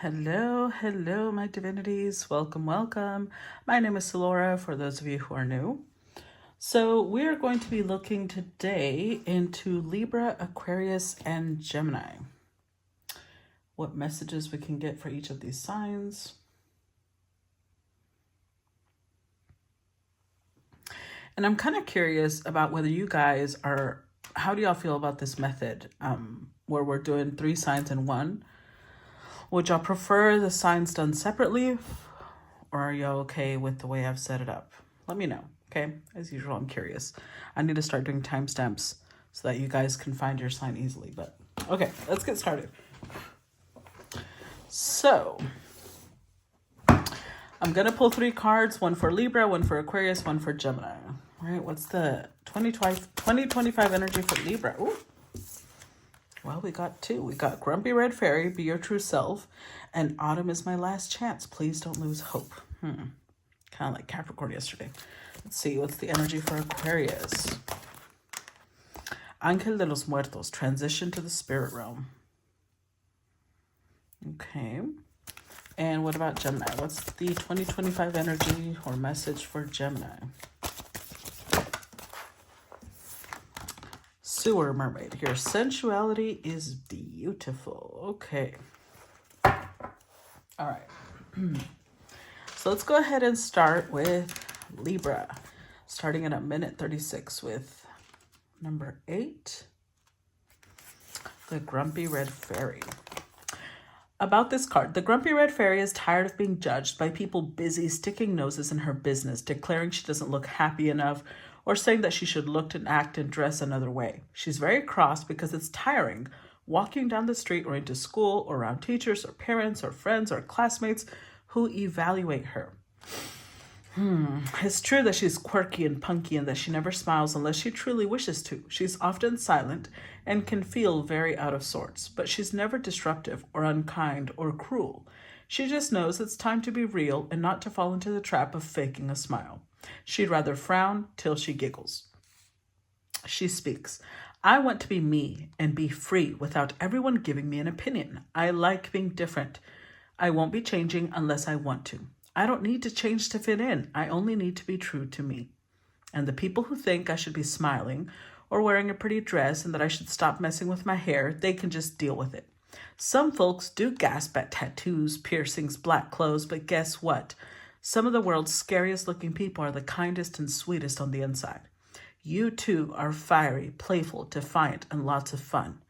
Hello, hello, my divinities. Welcome, welcome. My name is Solora, for those of you who are new. So we are going to be looking today into Libra, Aquarius, and Gemini. What messages we can get for each of these signs. And I'm kind of curious about whether you guys are, how do y'all feel about this method where we're doing 3 signs in one? Would y'all prefer the signs done separately, or are y'all okay with the way I've set it up? Let me know, okay? As usual, I'm curious. I need to start doing timestamps so that you guys can find your sign easily. But okay, let's get started. So I'm gonna pull 3 cards, one for Libra, one for Aquarius, one for Gemini. All right, what's the 2025 energy for Libra? Ooh. Well, we got 2. We got Grumpy Red Fairy, Be Your True Self, and Autumn is My Last Chance. Please don't lose hope. Kind of like Capricorn yesterday. Let's see, what's the energy for Aquarius? Ángel de los Muertos, transition to the spirit realm. Okay. And what about Gemini? What's the 2025 energy or message for Gemini? Sewer Mermaid. Your sensuality is beautiful. Okay. All right. So let's go ahead and start with Libra. Starting at 1:36 with number 8. The Grumpy Red Fairy. About this card, the Grumpy Red Fairy is tired of being judged by people busy sticking noses in her business, declaring she doesn't look happy enough, or saying that she should look and act and dress another way. She's very cross because it's tiring walking down the street or into school or around teachers or parents or friends or classmates who evaluate her. It's true that she's quirky and punky and that she never smiles unless she truly wishes to. She's often silent and can feel very out of sorts, but she's never disruptive or unkind or cruel. She just knows it's time to be real and not to fall into the trap of faking a smile. She'd rather frown till she giggles. She speaks, I want to be me and be free without everyone giving me an opinion. I like being different. I won't be changing unless I want to. I don't need to change to fit in. I only need to be true to me. And the people who think I should be smiling or wearing a pretty dress and that I should stop messing with my hair, they can just deal with it. Some folks do gasp at tattoos, piercings, black clothes, but guess what? Some of the world's scariest looking people are the kindest and sweetest on the inside. You too are fiery, playful, defiant, and lots of fun.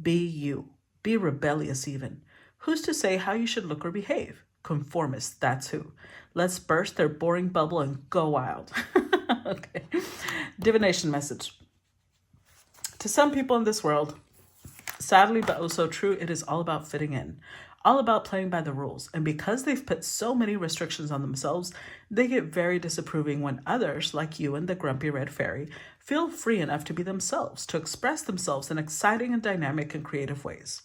Be you. Be rebellious even. Who's to say how you should look or behave? Conformists, that's who. Let's burst their boring bubble and go wild. Okay. Divination message. To some people in this world, sadly but also true, it is all about fitting in. All about playing by the rules. And because they've put so many restrictions on themselves, they get very disapproving when others, like you and the Grumpy Red Fairy, feel free enough to be themselves, to express themselves in exciting and dynamic and creative ways.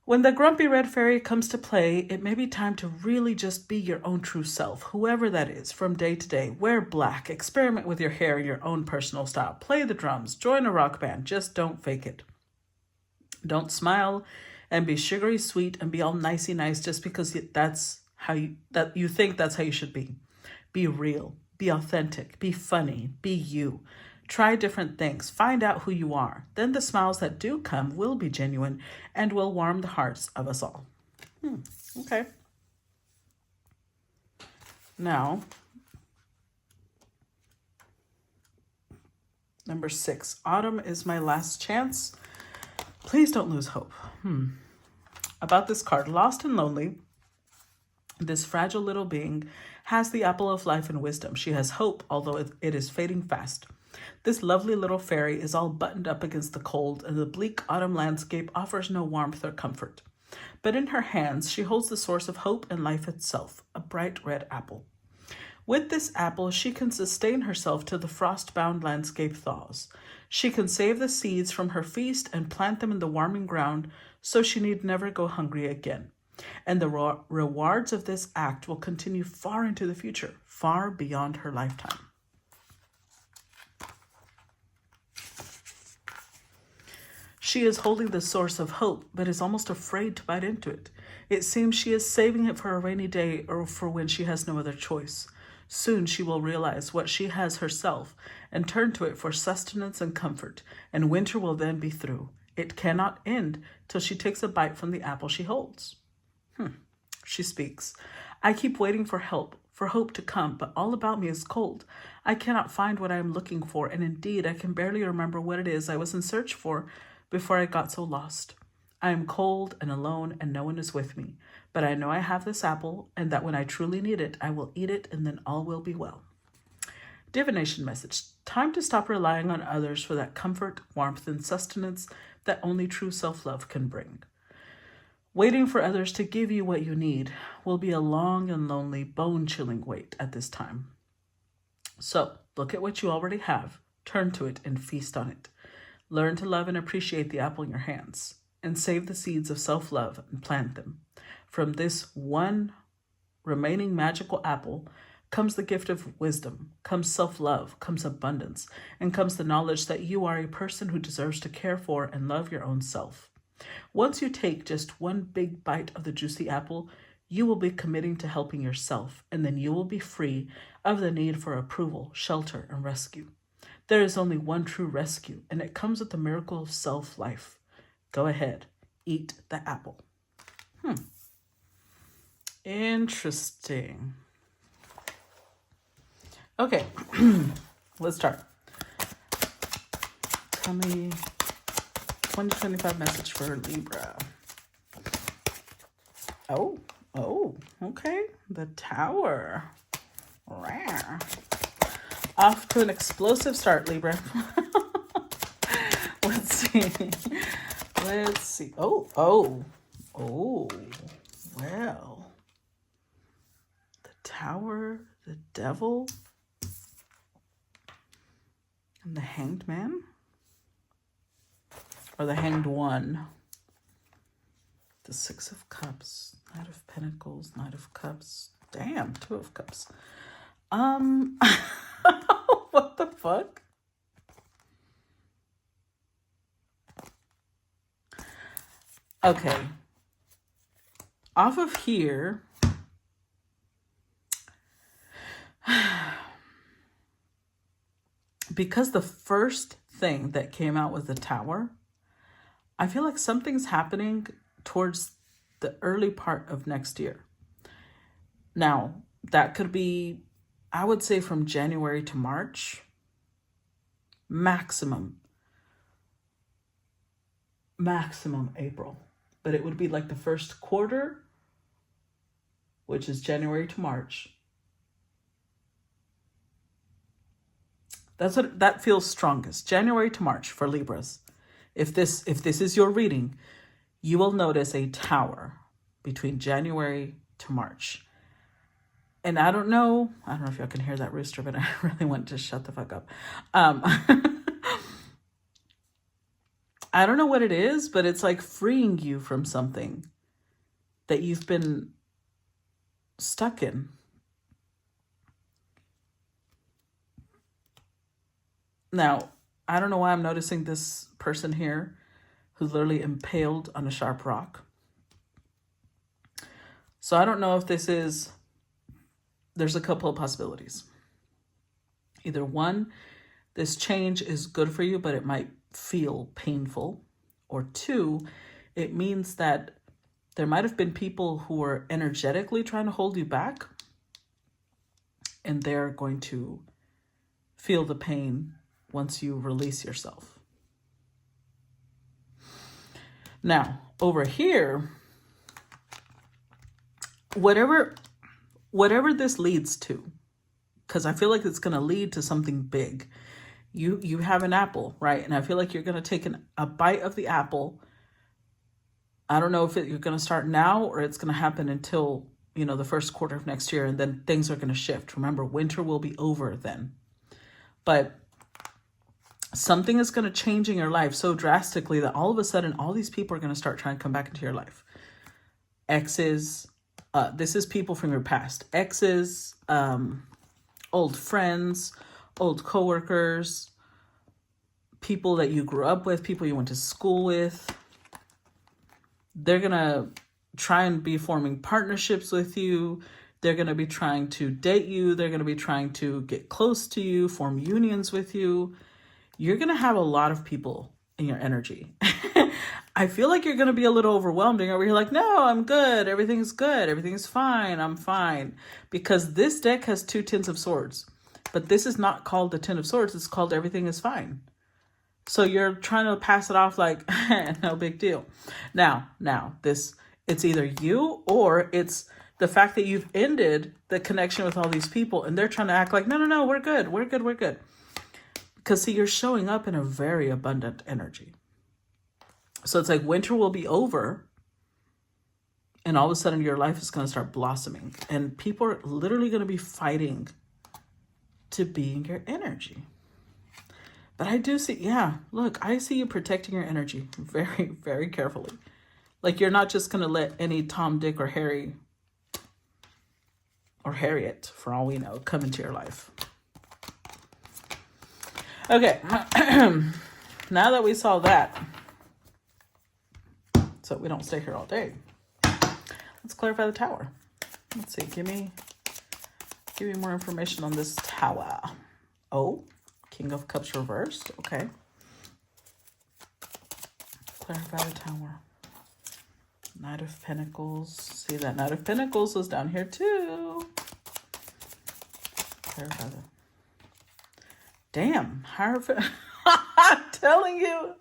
When the Grumpy Red Fairy comes to play, it may be time to really just be your own true self, whoever that is, from day to day. Wear black, experiment with your hair in your own personal style, play the drums, join a rock band, just don't fake it. Don't smile and be sugary sweet and be all nicey nice just because that's how you think that's how you should be. Be real, be authentic, be funny, be you. Try different things, find out who you are. Then the smiles that do come will be genuine and will warm the hearts of us all. Okay. Now, number 6, Autumn is My Last Chance. Please don't lose hope. About this card, lost and lonely, this fragile little being has the apple of life and wisdom. She has hope, although it is fading fast. This lovely little fairy is all buttoned up against the cold, and the bleak autumn landscape offers no warmth or comfort. But in her hands, she holds the source of hope and life itself, a bright red apple. With this apple, she can sustain herself till the frost-bound landscape thaws. She can save the seeds from her feast and plant them in the warming ground so she need never go hungry again. And the rewards of this act will continue far into the future, far beyond her lifetime. She is holding the source of hope, but is almost afraid to bite into it. It seems she is saving it for a rainy day or for when she has no other choice. Soon she will realize what she has herself and turn to it for sustenance and comfort, and winter will then be through. It cannot end till she takes a bite from the apple she holds. She speaks. I keep waiting for help, for hope to come, but all about me is cold. I cannot find what I am looking for, and indeed I can barely remember what it is I was in search for before I got so lost. I am cold and alone, and no one is with me. But I know I have this apple, and that when I truly need it, I will eat it, and then all will be well. Divination message. Time to stop relying on others for that comfort, warmth, and sustenance that only true self-love can bring. Waiting for others to give you what you need will be a long and lonely, bone-chilling wait at this time. So, look at what you already have, turn to it, and feast on it. Learn to love and appreciate the apple in your hands, and save the seeds of self-love and plant them. From this one remaining magical apple comes the gift of wisdom, comes self-love, comes abundance, and comes the knowledge that you are a person who deserves to care for and love your own self. Once you take just one big bite of the juicy apple, you will be committing to helping yourself, and then you will be free of the need for approval, shelter, and rescue. There is only one true rescue, and it comes with the miracle of self-life. Go ahead, eat the apple. Interesting. Okay, let's start. Tell me 2025 message for Libra. Oh, okay. The Tower. Rare. Off to an explosive start, Libra. Let's see. Oh. Well. The Tower, the Devil, and the Hanged Man. Or the Hanged One. The Six of Cups, Knight of Pentacles, Knight of Cups. Damn, Two of Cups. What the fuck? Okay. Off of here, because the first thing that came out was the Tower, I feel like something's happening towards the early part of next year. Now, that could be, I would say, from January to March, maximum April. But it would be like the first quarter, which is January to March. That feels strongest. January to March for Libras. If this is your reading, you will notice a Tower between January to March. And I don't know if y'all can hear that rooster, but I really want to shut the fuck up. I don't know what it is, but it's like freeing you from something that you've been stuck in. Now, I don't know why I'm noticing this person here who's literally impaled on a sharp rock. So I don't know if this is, there's a couple of possibilities. Either one, this change is good for you, but it might feel painful. Or two, it means that there might have been people who were energetically trying to hold you back, and they're going to feel the pain once you release yourself. Now, over here, whatever this leads to, because I feel like it's going to lead to something big. You have an apple, right? And I feel like you're going to take a bite of the apple. I don't know if you're going to start now or it's going to happen until, the first quarter of next year, and then things are going to shift. Remember, winter will be over then. But something is going to change in your life so drastically that all of a sudden, all these people are going to start trying to come back into your life. Exes, this is people from your past. Exes, old friends, old coworkers, people that you grew up with, people you went to school with. They're going to try and be forming partnerships with you. They're going to be trying to date you. They're going to be trying to get close to you, form unions with you. You're going to have a lot of people in your energy. I feel like you're going to be a little overwhelmed and you're like, no, I'm good. Everything's good. Everything's fine. I'm fine. Because this deck has 2 Tens of Swords. But this is not called the Ten of Swords. It's called Everything is Fine. So you're trying to pass it off like, no big deal. Now, it's either you or it's the fact that you've ended the connection with all these people and they're trying to act like, no, we're good. We're good. Because see, you're showing up in a very abundant energy. So it's like winter will be over and all of a sudden your life is going to start blossoming and people are literally going to be fighting to be in your energy. But I do see, look, I see you protecting your energy very, very carefully. Like you're not just going to let any Tom, Dick, or Harry, or Harriet, for all we know, come into your life. Okay, now that we saw that, so we don't stay here all day, let's clarify the Tower. Let's see, give me more information on this Tower. Oh, King of Cups reversed, okay. Clarify the Tower. Knight of Pentacles, see that Knight of Pentacles was down here too. Clarify the... Damn, Hierophant. I'm telling you,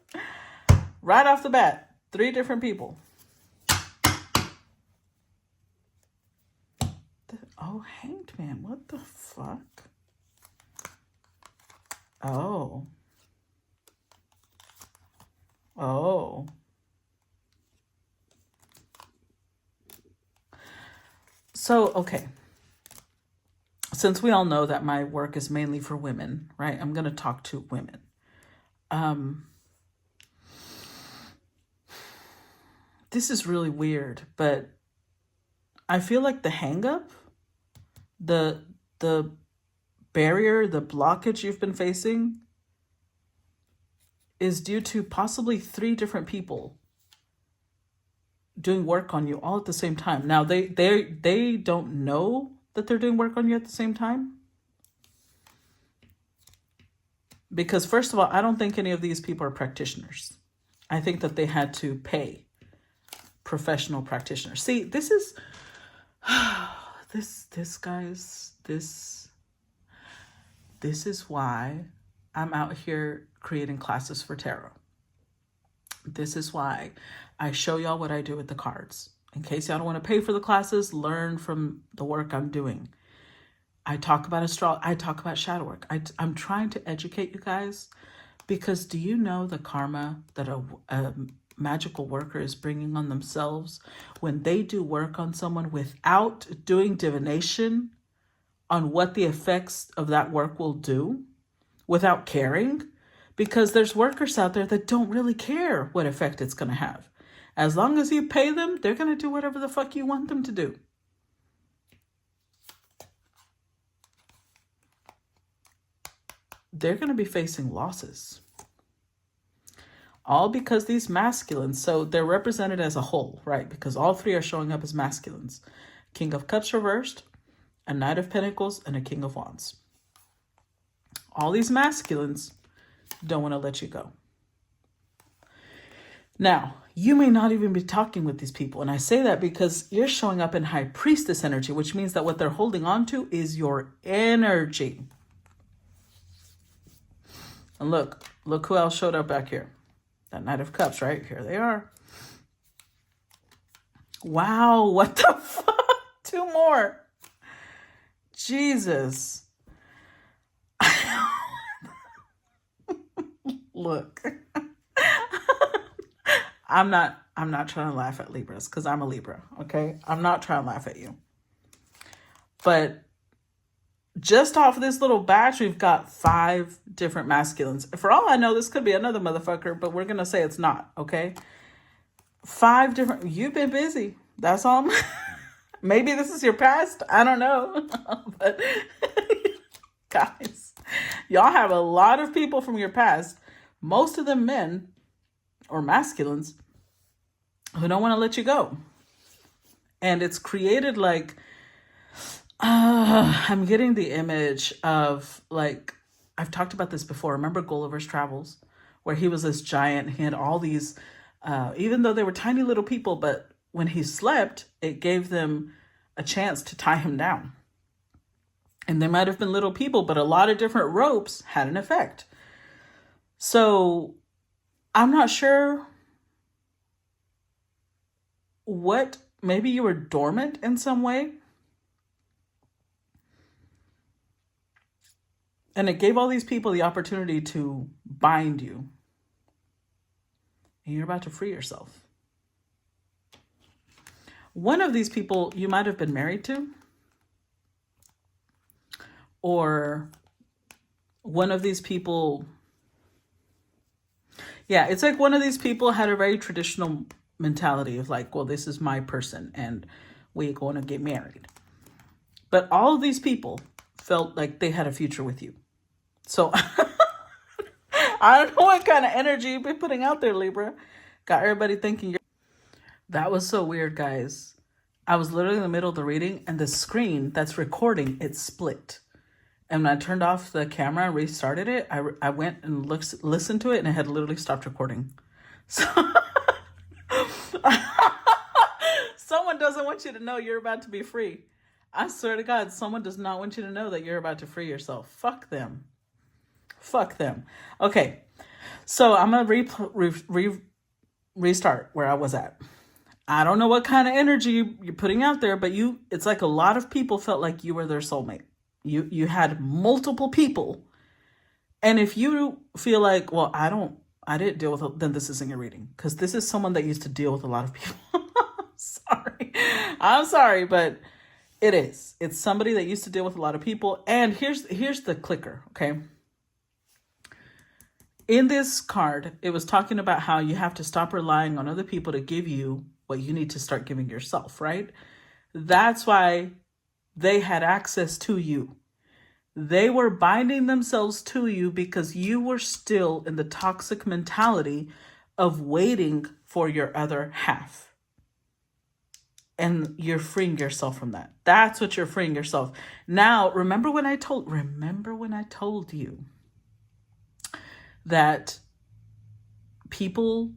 right off the bat, 3 different people. Oh, Hanged Man, what the fuck? Oh. So, okay. Since we all know that my work is mainly for women, right? I'm going to talk to women. This is really weird, but I feel like the hang up, the barrier, the blockage you've been facing is due to possibly 3 different people doing work on you all at the same time. Now, they don't know that they're doing work on you at the same time. Because first of all, I don't think any of these people are practitioners. I think that they had to pay professional practitioners. See, this is, this is why I'm out here creating classes for tarot. This is why I show y'all what I do with the cards. In case y'all don't want to pay for the classes, learn from the work I'm doing. I talk about astrology. I talk about shadow work. I'm trying to educate you guys because do you know the karma that a magical worker is bringing on themselves when they do work on someone without doing divination on what the effects of that work will do, without caring? Because there's workers out there that don't really care what effect it's going to have. As long as you pay them, they're going to do whatever the fuck you want them to do. They're going to be facing losses. All because these masculines, so they're represented as a whole, right? Because all 3 are showing up as masculines. King of Cups reversed, a Knight of Pentacles, and a King of Wands. All these masculines don't want to let you go. Now, you may not even be talking with these people. And I say that because you're showing up in High Priestess energy, which means that what they're holding on to is your energy. And look who else showed up back here. That Knight of Cups, right? Here they are. Wow, what the fuck? 2 more. Jesus. Look. I'm not trying to laugh at Libras because I'm a Libra, okay? I'm not trying to laugh at you. But just off of this little batch, we've got 5 different masculines. For all I know, this could be another motherfucker, but we're going to say it's not, okay? 5 different... You've been busy. That's all. Maybe this is your past. I don't know. But guys, y'all have a lot of people from your past Most of them men or masculines who don't want to let you go. And it's created like, I'm getting the image of like, I've talked about this before. Remember Gulliver's Travels, where he was this giant. He had all these, even though they were tiny little people, but when he slept, it gave them a chance to tie him down. And they might have been little people, but a lot of different ropes had an effect. So I'm not sure what, maybe you were dormant in some way. And it gave all these people the opportunity to bind you. And you're about to free yourself. One of these people you might have been married to. Or one of these people. Yeah, it's like one of these people had a very traditional mentality of like, well, this is my person and we're going to get married. But all of these people felt like they had a future with you. So I don't know what kind of energy you've been putting out there, Libra. Got everybody thinking you're... That was so weird, guys. I was literally in the middle of the reading and the screen that's recording, it split. And when I turned off the camera and restarted it, I went and listened to it and it had literally stopped recording. So someone doesn't want you to know you're about to be free. I swear to God, someone does not want you to know that you're about to free yourself. Fuck them. Fuck them. Okay, so I'm going to restart where I was at. I don't know what kind of energy you're putting out there, but it's like a lot of people felt like you were their soulmate. You had multiple people. And if you feel like, well, I didn't deal with, then this isn't your reading. Because this is someone that used to deal with a lot of people. I'm sorry, but it is. It's somebody that used to deal with a lot of people. And here's the clicker, okay? In this card, it was talking about how you have to stop relying on other people to give you what you need to start giving yourself, right? That's why they had access to you. They were binding themselves to you because you were still in the toxic mentality of waiting for your other half. And you're freeing yourself from that. That's what you're freeing yourself. Now, remember when I told you that people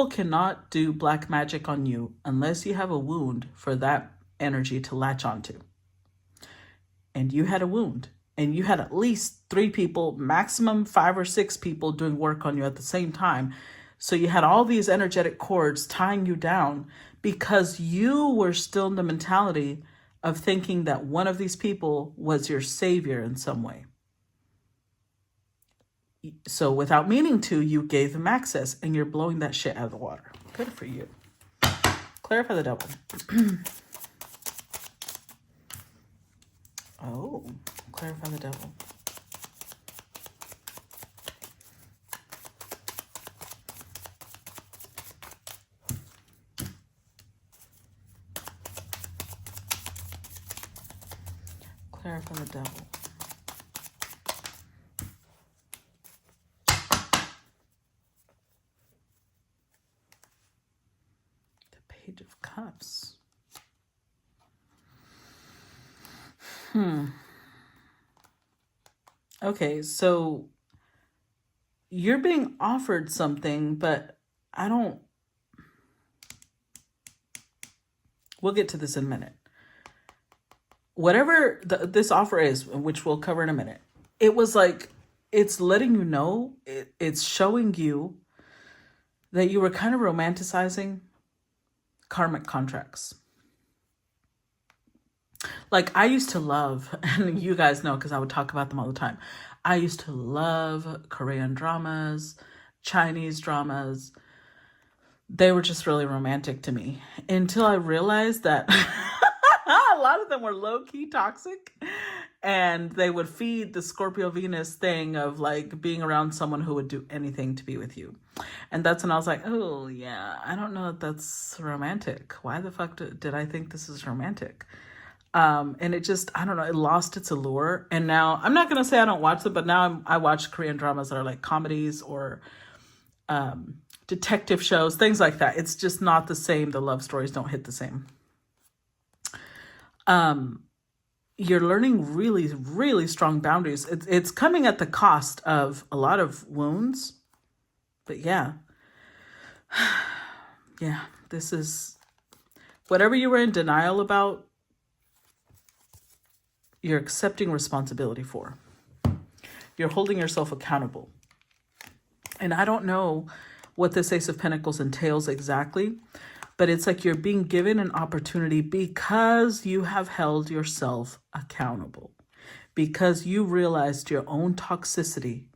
cannot do black magic on you unless you have a wound for that energy to latch onto. And you had a wound, and you had at least 3 people, maximum 5 or 6 people doing work on you at the same time. So you had all these energetic cords tying you down because you were still in the mentality of thinking that one of these people was your savior in some way. So without meaning to, you gave them access, and you're blowing that shit out of the water. Good for you. Clarify the devil. Oh, clarify the devil. Clarify the devil. The Page of Cups. Okay, so you're being offered something, but we'll get to this in a minute. Whatever this offer is, which we'll cover in a minute, it was like, it's letting you know, it's showing you that you were kind of romanticizing karmic contracts. Like I used to love, and you guys know because I would talk about them all the time. I used to love Korean dramas, Chinese dramas. They were just really romantic to me until I realized that a lot of them were low-key toxic, and they would feed the Scorpio Venus thing of like being around someone who would do anything to be with you. And that's when I was like, oh yeah, I don't know if that's romantic. Why the fuck did I think this is romantic? And it just, I don't know, it lost its allure. And now, I'm not going to say I don't watch them, but now I watch Korean dramas that are like comedies or detective shows, things like that. It's just not the same. The love stories don't hit the same. You're learning really, really strong boundaries. It's coming at the cost of a lot of wounds. But yeah. Yeah, this is whatever you were in denial about, you're accepting responsibility for. You're holding yourself accountable. And I don't know what this Ace of Pentacles entails exactly, but it's like you're being given an opportunity because you have held yourself accountable, because you realized your own toxicity.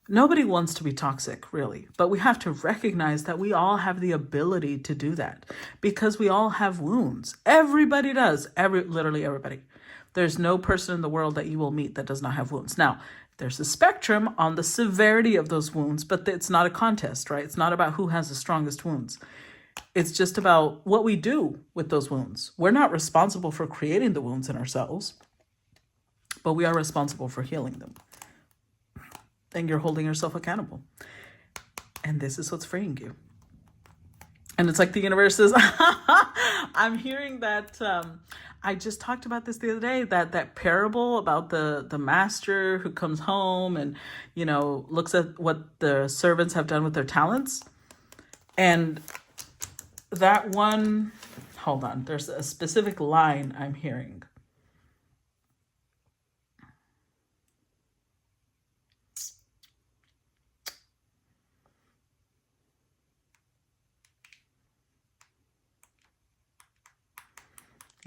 Nobody wants to be toxic, really, but we have to recognize that we all have the ability to do that because we all have wounds. Everybody does. Literally everybody. There's no person in the world that you will meet that does not have wounds. Now, there's a spectrum on the severity of those wounds, but it's not a contest, right? It's not about who has the strongest wounds. It's just about what we do with those wounds. We're not responsible for creating the wounds in ourselves, but we are responsible for healing them. And you're holding yourself accountable. And this is what's freeing you. And it's like the universe is, I'm hearing that, I just talked about this the other day, that parable about the master who comes home and, looks at what the servants have done with their talents. And that one, hold on, there's a specific line I'm hearing.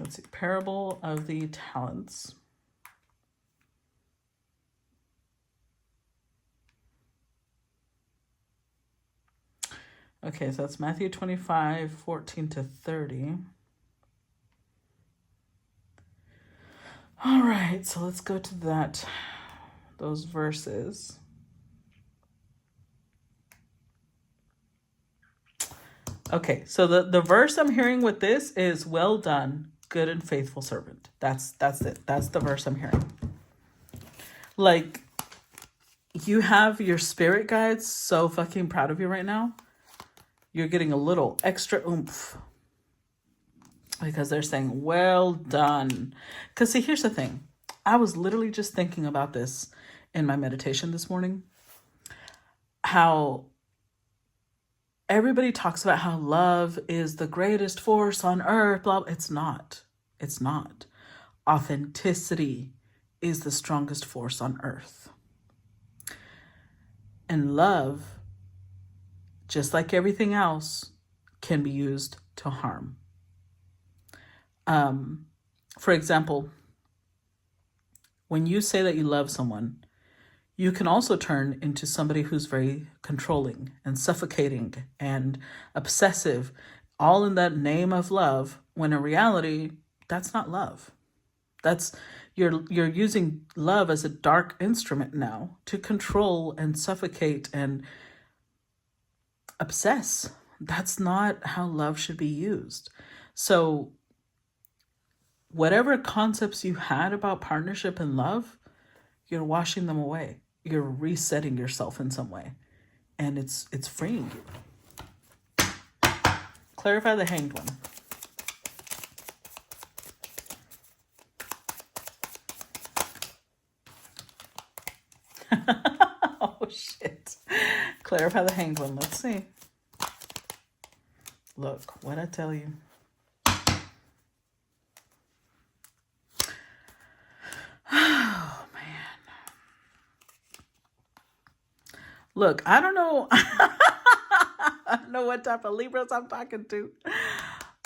Let's see, parable of the talents. Okay, so that's Matthew 25, 14 to 30. All right, so let's go to those verses. Okay, so the verse I'm hearing with this is, well done, good and faithful servant. That's it. That's the verse I'm hearing. Like, you have your spirit guides so fucking proud of you right now. You're getting a little extra oomph because they're saying, well done. Because see, here's the thing. I was literally just thinking about this in my meditation this morning. How everybody talks about how love is the greatest force on earth. Blah, blah. It's not. It's not. Authenticity is the strongest force on earth. And love, just like everything else, can be used to harm. For example, when you say that you love someone, you can also turn into somebody who's very controlling and suffocating and obsessive, all in that name of love, when in reality, that's not love. You're using love as a dark instrument now to control and suffocate and obsess. That's not how love should be used. So whatever concepts you had about partnership and love, you're washing them away. You're resetting yourself in some way. And it's freeing you. Clarify the Hanged One. Oh, shit. Clarify the Hanged One. Let's see. Look, what'd I tell you? Oh, man. Look, I don't know. I don't know what type of Libras I'm talking to.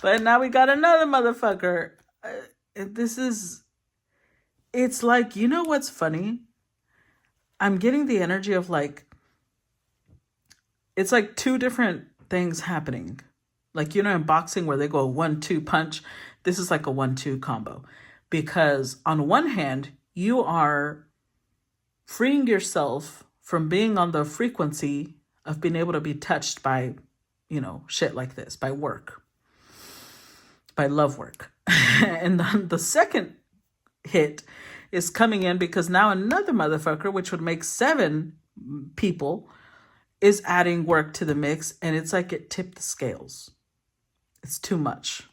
But now we got another motherfucker. It's like, you know what's funny? I'm getting the energy of like, it's like two different things happening. Like, in boxing where they go 1-2 punch, this is like a 1-2 combo. Because on one hand, you are freeing yourself from being on the frequency of being able to be touched by, shit like this, by work. by love work. And then the second hit is coming in because now another motherfucker, which would make 7 people, is adding work to the mix. And it's like it tipped the scales. It's too much.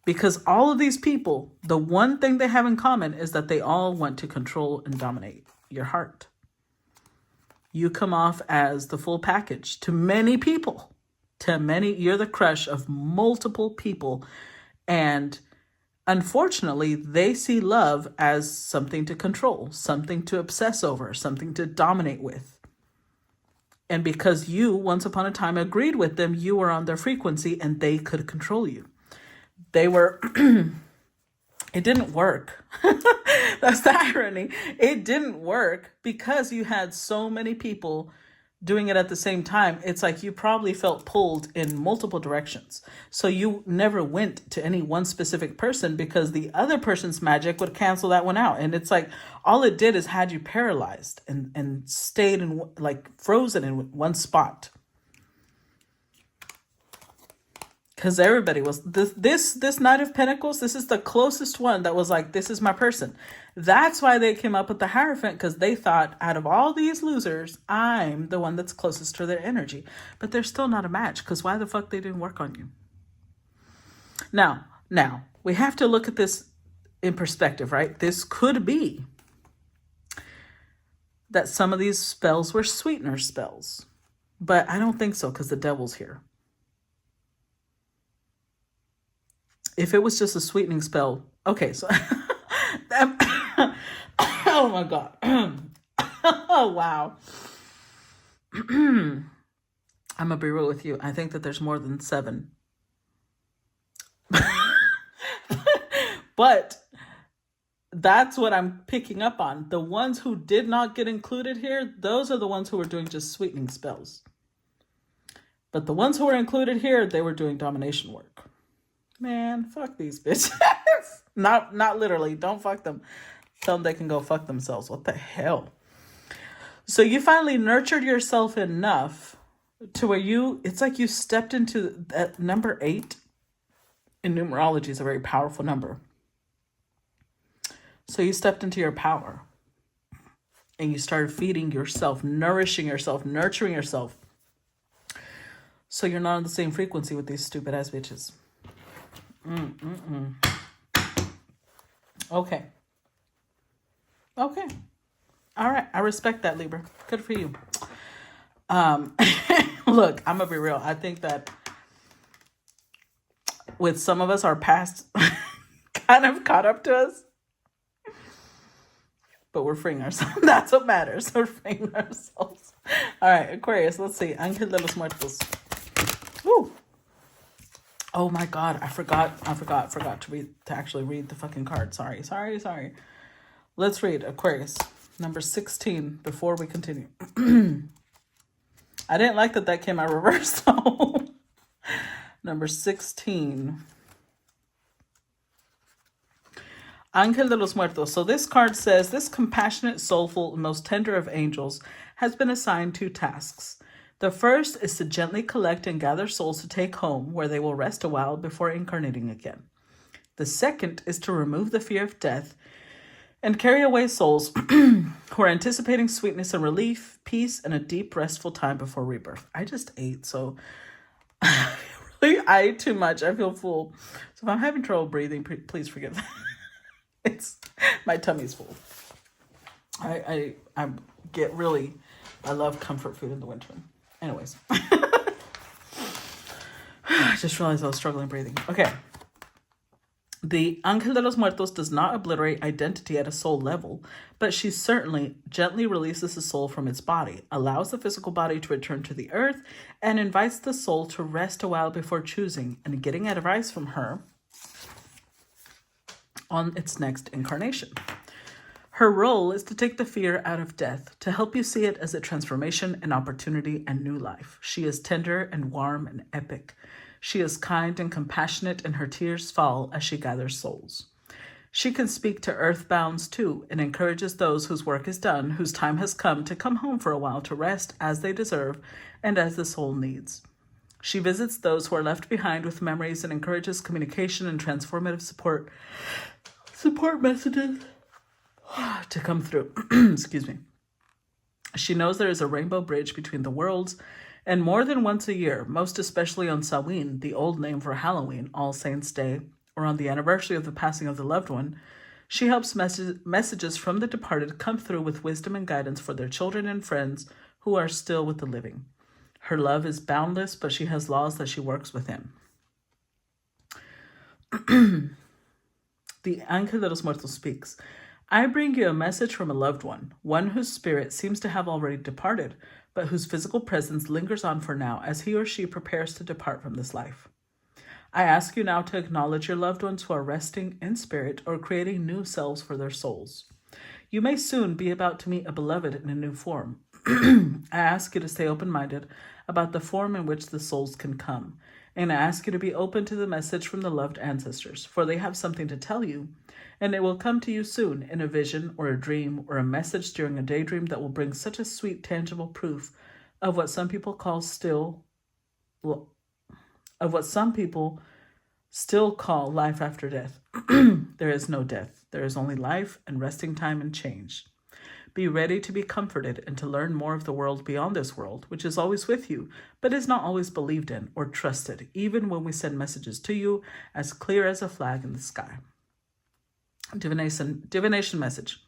Because all of these people, the one thing they have in common is that they all want to control and dominate your heart. You come off as the full package to many people. You're the crush of multiple people. And unfortunately, they see love as something to control, something to obsess over, something to dominate with. And because you, once upon a time, agreed with them, you were on their frequency and they could control you. They were, it didn't work. That's the irony. It didn't work because you had so many people doing it at the same time. It's like you probably felt pulled in multiple directions. So you never went to any one specific person because the other person's magic would cancel that one out. And it's like all it did is had you paralyzed and stayed in, like, frozen in one spot. Because everybody was, this Knight of Pentacles, this is the closest one that was like, this is my person. That's why they came up with the Hierophant, because they thought, out of all these losers, I'm the one that's closest to their energy. But they're still not a match, because why the fuck they didn't work on you? Now, we have to look at this in perspective, right? This could be that some of these spells were sweetener spells. But I don't think so, because the devil's here. If it was just a sweetening spell, okay, so, oh my God. Oh, wow. I'm gonna be real with you. I think that there's more than 7. But that's what I'm picking up on. The ones who did not get included here, those are the ones who were doing just sweetening spells. But the ones who were included here, they were doing domination work. Man, fuck these bitches. Not literally. Don't fuck them. Tell them they can go fuck themselves. What the hell? So you finally nurtured yourself enough to where it's like you stepped into that number 8 in numerology is a very powerful number. So you stepped into your power and you started feeding yourself, nourishing yourself, nurturing yourself. So you're not on the same frequency with these stupid ass bitches. Okay. All right. I respect that, Libra. Good for you. Look, I'm gonna be real. I think that with some of us, our past kind of caught up to us, but we're freeing ourselves. That's what matters. We're freeing ourselves. All right, Aquarius. Let's see. Ángel de los Muertos. Woo. Oh my God, I forgot to actually read the fucking card. Sorry. Let's read Aquarius, number 16, before we continue. I didn't like that came out reversed, though. Number 16. Ángel de los Muertos. So this card says, this compassionate, soulful, and most tender of angels has been assigned 2 tasks. The first is to gently collect and gather souls to take home, where they will rest a while before incarnating again. The second is to remove the fear of death and carry away souls who are anticipating sweetness and relief, peace, and a deep, restful time before rebirth. I just ate, so I ate too much. I feel full. So if I'm having trouble breathing, please forgive me. My tummy's full. I love comfort food in the winter. Anyways, I just realized I was struggling breathing. Okay. The Ángel de los Muertos does not obliterate identity at a soul level, but she certainly gently releases the soul from its body, allows the physical body to return to the earth, and invites the soul to rest a while before choosing and getting advice from her on its next incarnation. Her role is to take the fear out of death, to help you see it as a transformation, an opportunity, and new life. She is tender and warm and epic. She is kind and compassionate, and her tears fall as she gathers souls. She can speak to earthbounds too, and encourages those whose work is done, whose time has come to come home for a while to rest as they deserve and as the soul needs. She visits those who are left behind with memories and encourages communication and transformative support messages to come through. Excuse me. She knows there is a rainbow bridge between the worlds, and more than once a year, most especially on Samhain, the old name for Halloween, All Saints' Day, or on the anniversary of the passing of the loved one, she helps messages from the departed come through with wisdom and guidance for their children and friends who are still with the living. Her love is boundless, but she has laws that she works within. The Ángel de los Muertos speaks. I bring you a message from a loved one whose spirit seems to have already departed, but whose physical presence lingers on for now as he or she prepares to depart from this life. I ask you now to acknowledge your loved ones who are resting in spirit or creating new selves for their souls. You may soon be about to meet a beloved in a new form. I ask you to stay open-minded about the form in which the souls can come, and I ask you to be open to the message from the loved ancestors, for they have something to tell you, and it will come to you soon in a vision or a dream or a message during a daydream that will bring such a sweet, tangible proof of what some people still call life after death. There is no death. There is only life and resting time and change. Be ready to be comforted and to learn more of the world beyond this world, which is always with you, but is not always believed in or trusted, even when we send messages to you as clear as a flag in the sky. Divination message.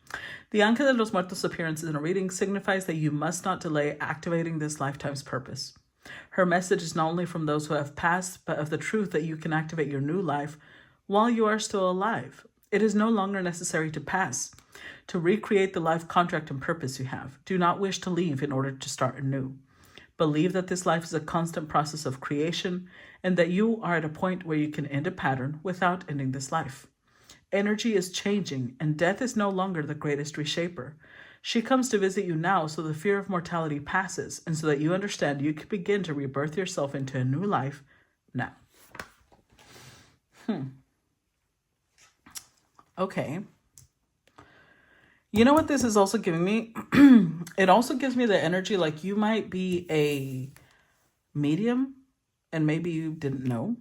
The Ángel de los Muertos appearance in a reading signifies that you must not delay activating this lifetime's purpose. Her message is not only from those who have passed, but of the truth that you can activate your new life while you are still alive. It is no longer necessary to pass, to recreate the life contract and purpose you have. Do not wish to leave in order to start anew. Believe that this life is a constant process of creation and that you are at a point where you can end a pattern without ending this life. Energy is changing and death is no longer the greatest reshaper. She comes to visit you now so the fear of mortality passes and so that you understand you can begin to rebirth yourself into a new life now. Okay. You know what this is also giving me? It also gives me the energy like you might be a medium and maybe you didn't know.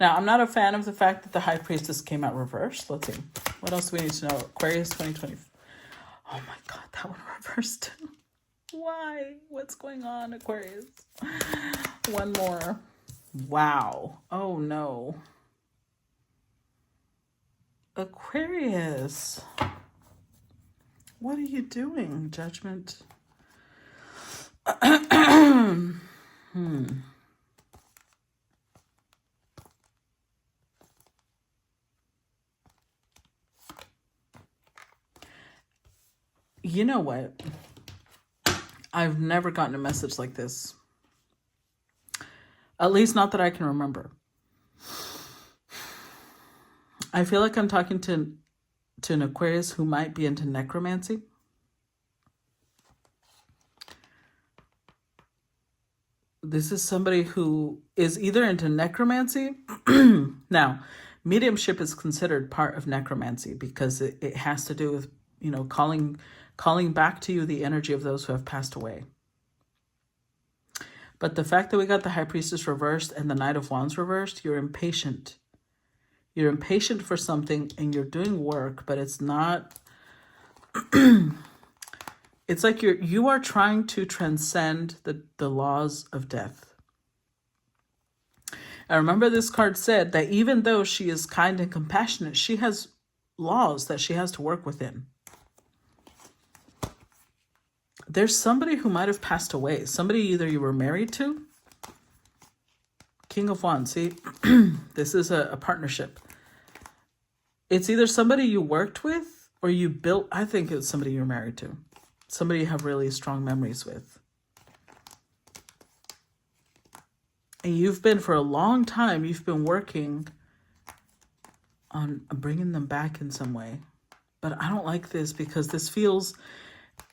Now, I'm not a fan of the fact that the High Priestess came out reversed. Let's see. What else do we need to know? Aquarius 2020. Oh my God, that one reversed. Why? What's going on, Aquarius? One more. Wow. Oh no. Aquarius. What are you doing, Judgment? You know what? I've never gotten a message like this. At least not that I can remember. I feel like I'm talking to an Aquarius who might be into necromancy. This is somebody who is either into necromancy. Now, mediumship is considered part of necromancy because it has to do with, you know, calling back to you the energy of those who have passed away. But the fact that we got the High Priestess reversed and the Knight of Wands reversed, you're impatient. You're impatient for something and you're doing work, but it's not... It's like you are trying to transcend the laws of death. And remember, this card said that even though she is kind and compassionate, she has laws that she has to work within. There's somebody who might have passed away. Somebody either you were married to. King of Wands. See, this is a partnership. It's either somebody you worked with or you built. I think it's somebody you're married to. Somebody you have really strong memories with. And you've been, for a long time, you've been working on bringing them back in some way. But I don't like this because this feels...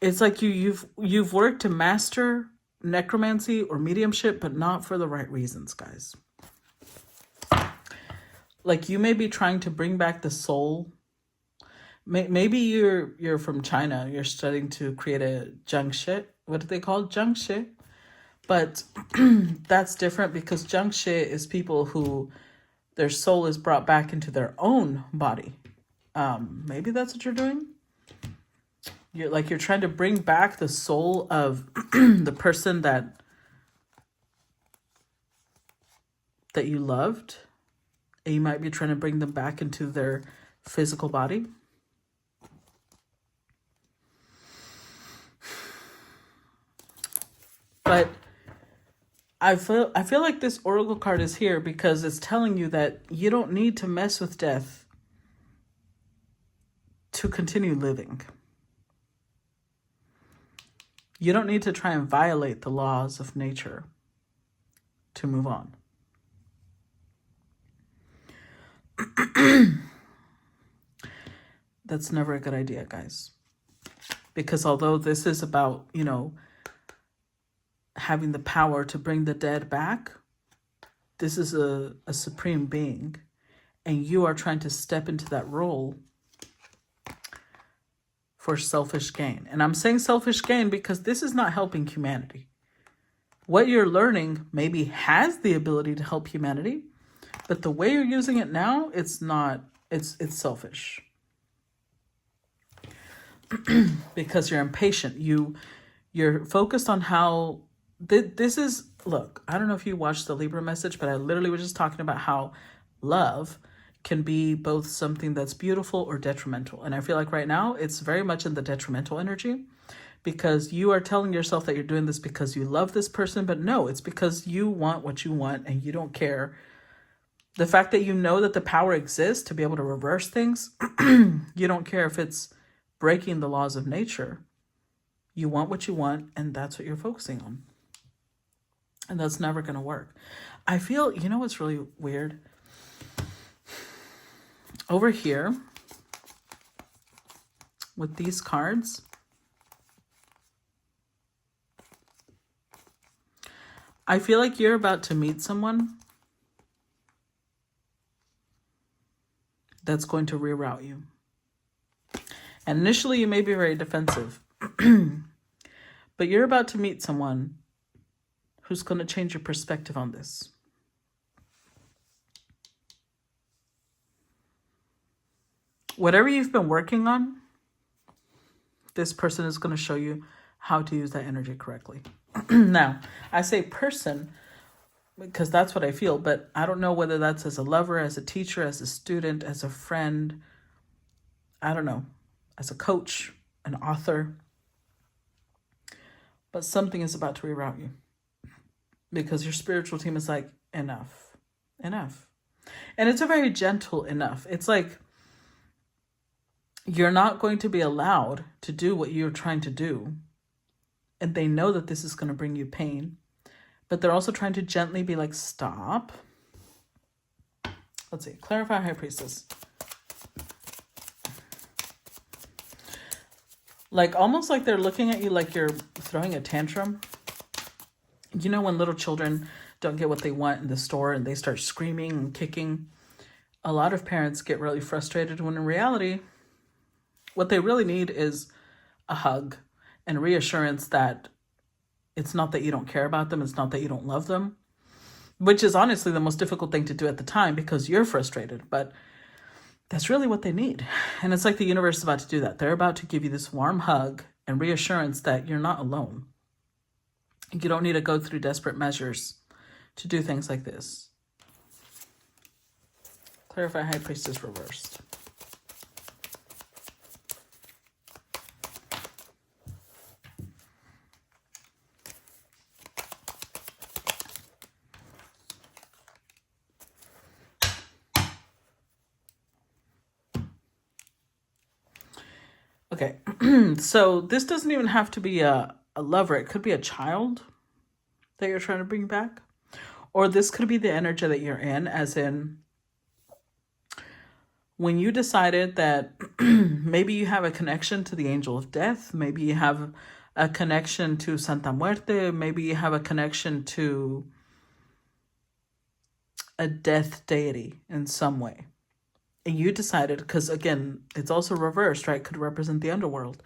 It's like you've worked to master necromancy or mediumship, but not for the right reasons, guys. Like you may be trying to bring back the soul. Maybe you're from China. You're studying to create a jiangshi. What do they call jiangshi? But that's different because Jiangshi is people who their soul is brought back into their own body. Maybe that's what you're doing. You're trying to bring back the soul of the person that you loved. And you might be trying to bring them back into their physical body. But I feel like this oracle card is here because it's telling you that you don't need to mess with death to continue living. You don't need to try and violate the laws of nature to move on. That's never a good idea, guys. Because although this is about, having the power to bring the dead back, this is a supreme being. And you are trying to step into that role for selfish gain. And I'm saying selfish gain because this is not helping humanity. What you're learning maybe has the ability to help humanity, but the way you're using it now, it's not, it's selfish. Because you're impatient. You're focused on how this is, look, I don't know if you watched the Libra message, but I literally was just talking about how love can be both something that's beautiful or detrimental. And I feel like right now it's very much in the detrimental energy because you are telling yourself that you're doing this because you love this person, but no, it's because you want what you want and you don't care. The fact that you know that the power exists to be able to reverse things, you don't care if it's breaking the laws of nature. You want what you want, and that's what you're focusing on. And that's never going to work. I feel, what's really weird? Over here, with these cards, I feel like you're about to meet someone that's going to reroute you. And initially, you may be very defensive. But you're about to meet someone who's going to change your perspective on this. Whatever you've been working on, this person is going to show you how to use that energy correctly. Now, I say person because that's what I feel, but I don't know whether that's as a lover, as a teacher, as a student, as a friend. I don't know. As a coach, an author. But something is about to reroute you. Because your spiritual team is like, enough. Enough. And it's a very gentle enough. It's like, you're not going to be allowed to do what you're trying to do. And they know that this is going to bring you pain. But they're also trying to gently be like, stop. Let's see. Clarify, High Priestess. Like, almost like they're looking at you like you're throwing a tantrum. You know when little children don't get what they want in the store and they start screaming and kicking? A lot of parents get really frustrated when in reality, what they really need is a hug and reassurance that it's not that you don't care about them. It's not that you don't love them, which is honestly the most difficult thing to do at the time because you're frustrated. But that's really what they need. And it's like the universe is about to do that. They're about to give you this warm hug and reassurance that you're not alone. You don't need to go through desperate measures to do things like this. Clarify, High Priestess reversed. Okay, so this doesn't even have to be a lover. It could be a child that you're trying to bring back. Or this could be the energy that you're in, as in when you decided that maybe you have a connection to the angel of death, maybe you have a connection to Santa Muerte, maybe you have a connection to a death deity in some way. And you decided, because again, it's also reversed, right? Could represent the underworld.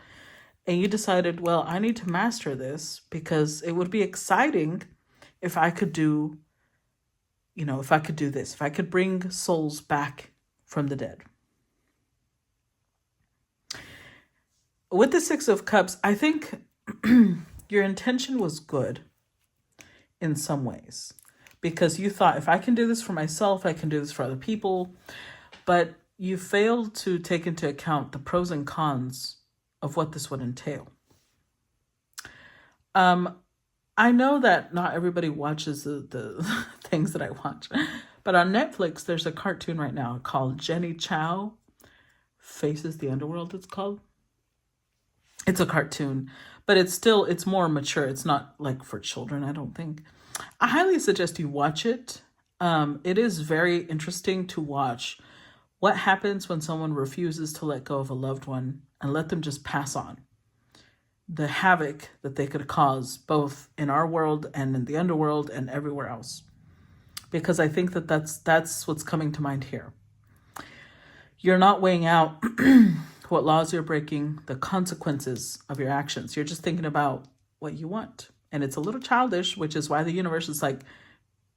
And you decided, well, I need to master this because it would be exciting if I could do, if I could do this, if I could bring souls back from the dead. With the Six of Cups, I think your intention was good in some ways, because you thought, if I can do this for myself, I can do this for other people. But you failed to take into account the pros and cons of what this would entail. I know that not everybody watches the things that I watch, but on Netflix, there's a cartoon right now called Jenny Chow Faces the Underworld, it's called. It's a cartoon, but it's more mature. It's not like for children, I don't think. I highly suggest you watch it. It is very interesting to watch what happens when someone refuses to let go of a loved one and let them just pass on. The havoc that they could cause both in our world and in the underworld and everywhere else. Because I think that's what's coming to mind here. You're not weighing out what laws you're breaking, the consequences of your actions. You're just thinking about what you want. And it's a little childish, which is why the universe is like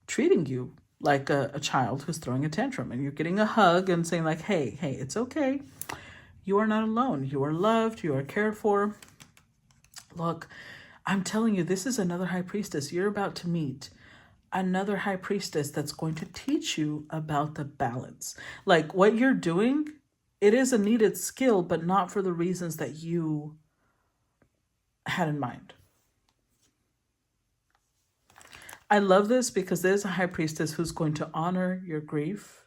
treating you like a child who's throwing a tantrum. And you're getting a hug and saying like, hey, it's okay. You are not alone. You are loved. You are cared for. Look, I'm telling you, this is another high priestess. You're about to meet another high priestess that's going to teach you about the balance. Like what you're doing, it is a needed skill, but not for the reasons that you had in mind. I love this because there's a high priestess who's going to honor your grief.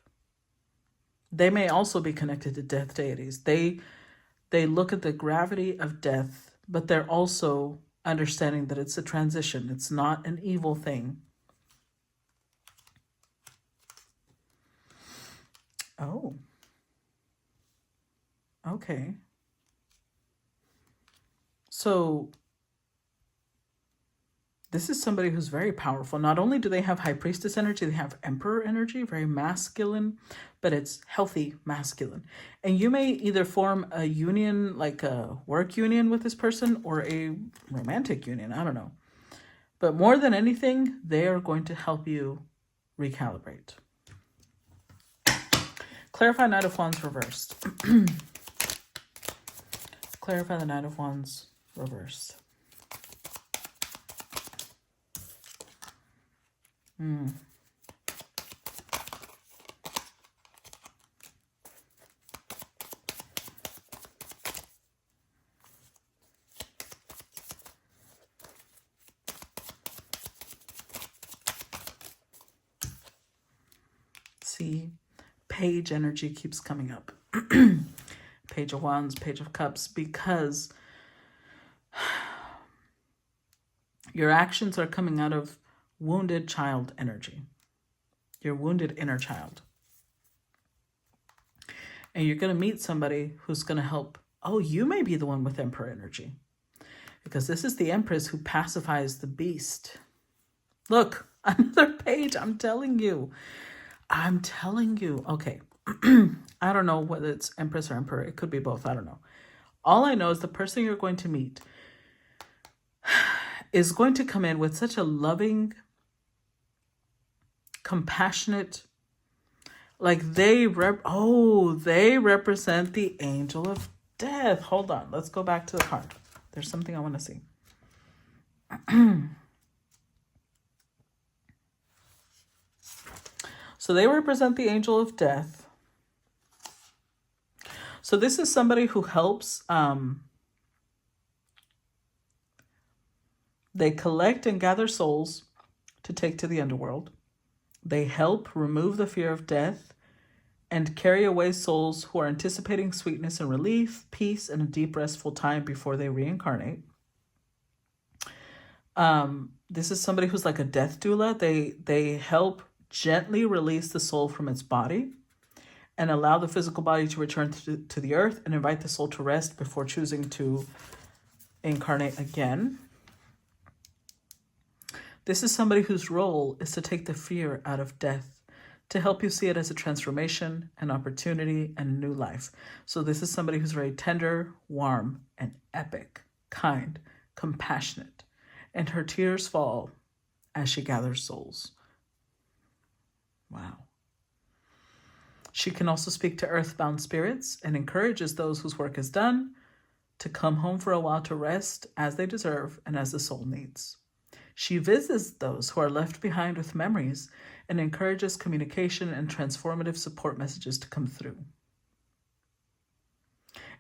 They may also be connected to death deities. They look at the gravity of death, but they're also understanding that it's a transition. It's not an evil thing. Oh. Okay. So this is somebody who's very powerful. Not only do they have high priestess energy, they have emperor energy, very masculine, but it's healthy masculine. And you may either form a union, like a work union with this person, or a romantic union. I don't know. But more than anything, they are going to help you recalibrate. Clarify Knight of Wands reversed. Clarify the Knight of Wands reversed. See, Page energy keeps coming up. Page of Wands, Page of Cups, because your actions are coming out of wounded child energy, your wounded inner child. And you're going to meet somebody who's going to help. Oh, you may be the one with Emperor energy, because this is the Empress who pacifies the beast. Look, another page. I'm telling you. Okay. I don't know whether it's Empress or Emperor. It could be both. I don't know. All I know is the person you're going to meet is going to come in with such a loving, compassionate, like they represent the angel of death. Hold on. Let's go back to the card. There's something I want to see. So they represent the angel of death. So this is somebody who helps. They collect and gather souls to take to the underworld. They help remove the fear of death and carry away souls who are anticipating sweetness and relief, peace, and a deep restful time before they reincarnate. This is somebody who's like a death doula. They help gently release the soul from its body and allow the physical body to return to the earth and invite the soul to rest before choosing to incarnate again. This is somebody whose role is to take the fear out of death, to help you see it as a transformation, an opportunity, and a new life. So this is somebody who's very tender, warm, and epic. kind, compassionate, and her tears fall as she gathers souls. Wow. She can also speak to earthbound spirits and encourages those whose work is done to come home for a while to rest as they deserve and as the soul needs. She visits those who are left behind with memories and encourages communication and transformative support messages to come through.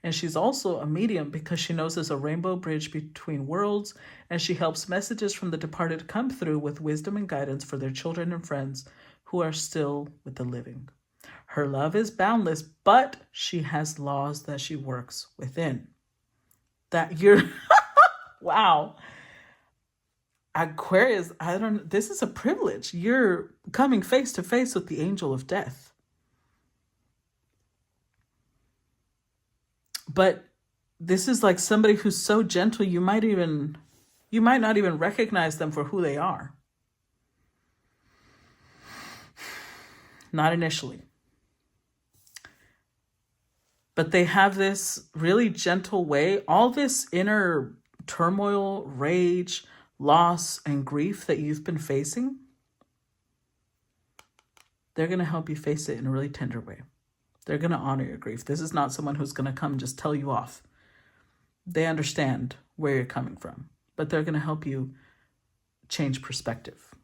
And she's also a medium because she knows there's a rainbow bridge between worlds, and she helps messages from the departed come through with wisdom and guidance for their children and friends who are still with the living. Her love is boundless, but she has laws that she works within. That you're, wow. Aquarius, this is a privilege. You're coming face to face with the angel of death. But this is like somebody who's so gentle, you might not even recognize them for who they are. Not initially. But they have this really gentle way. All this inner turmoil, rage, loss, and grief that you've been facing, they're going to help you face it in a really tender way. They're going to honor your grief. This is not someone who's going to come and just tell you off. They understand where you're coming from, but they're going to help you change perspective.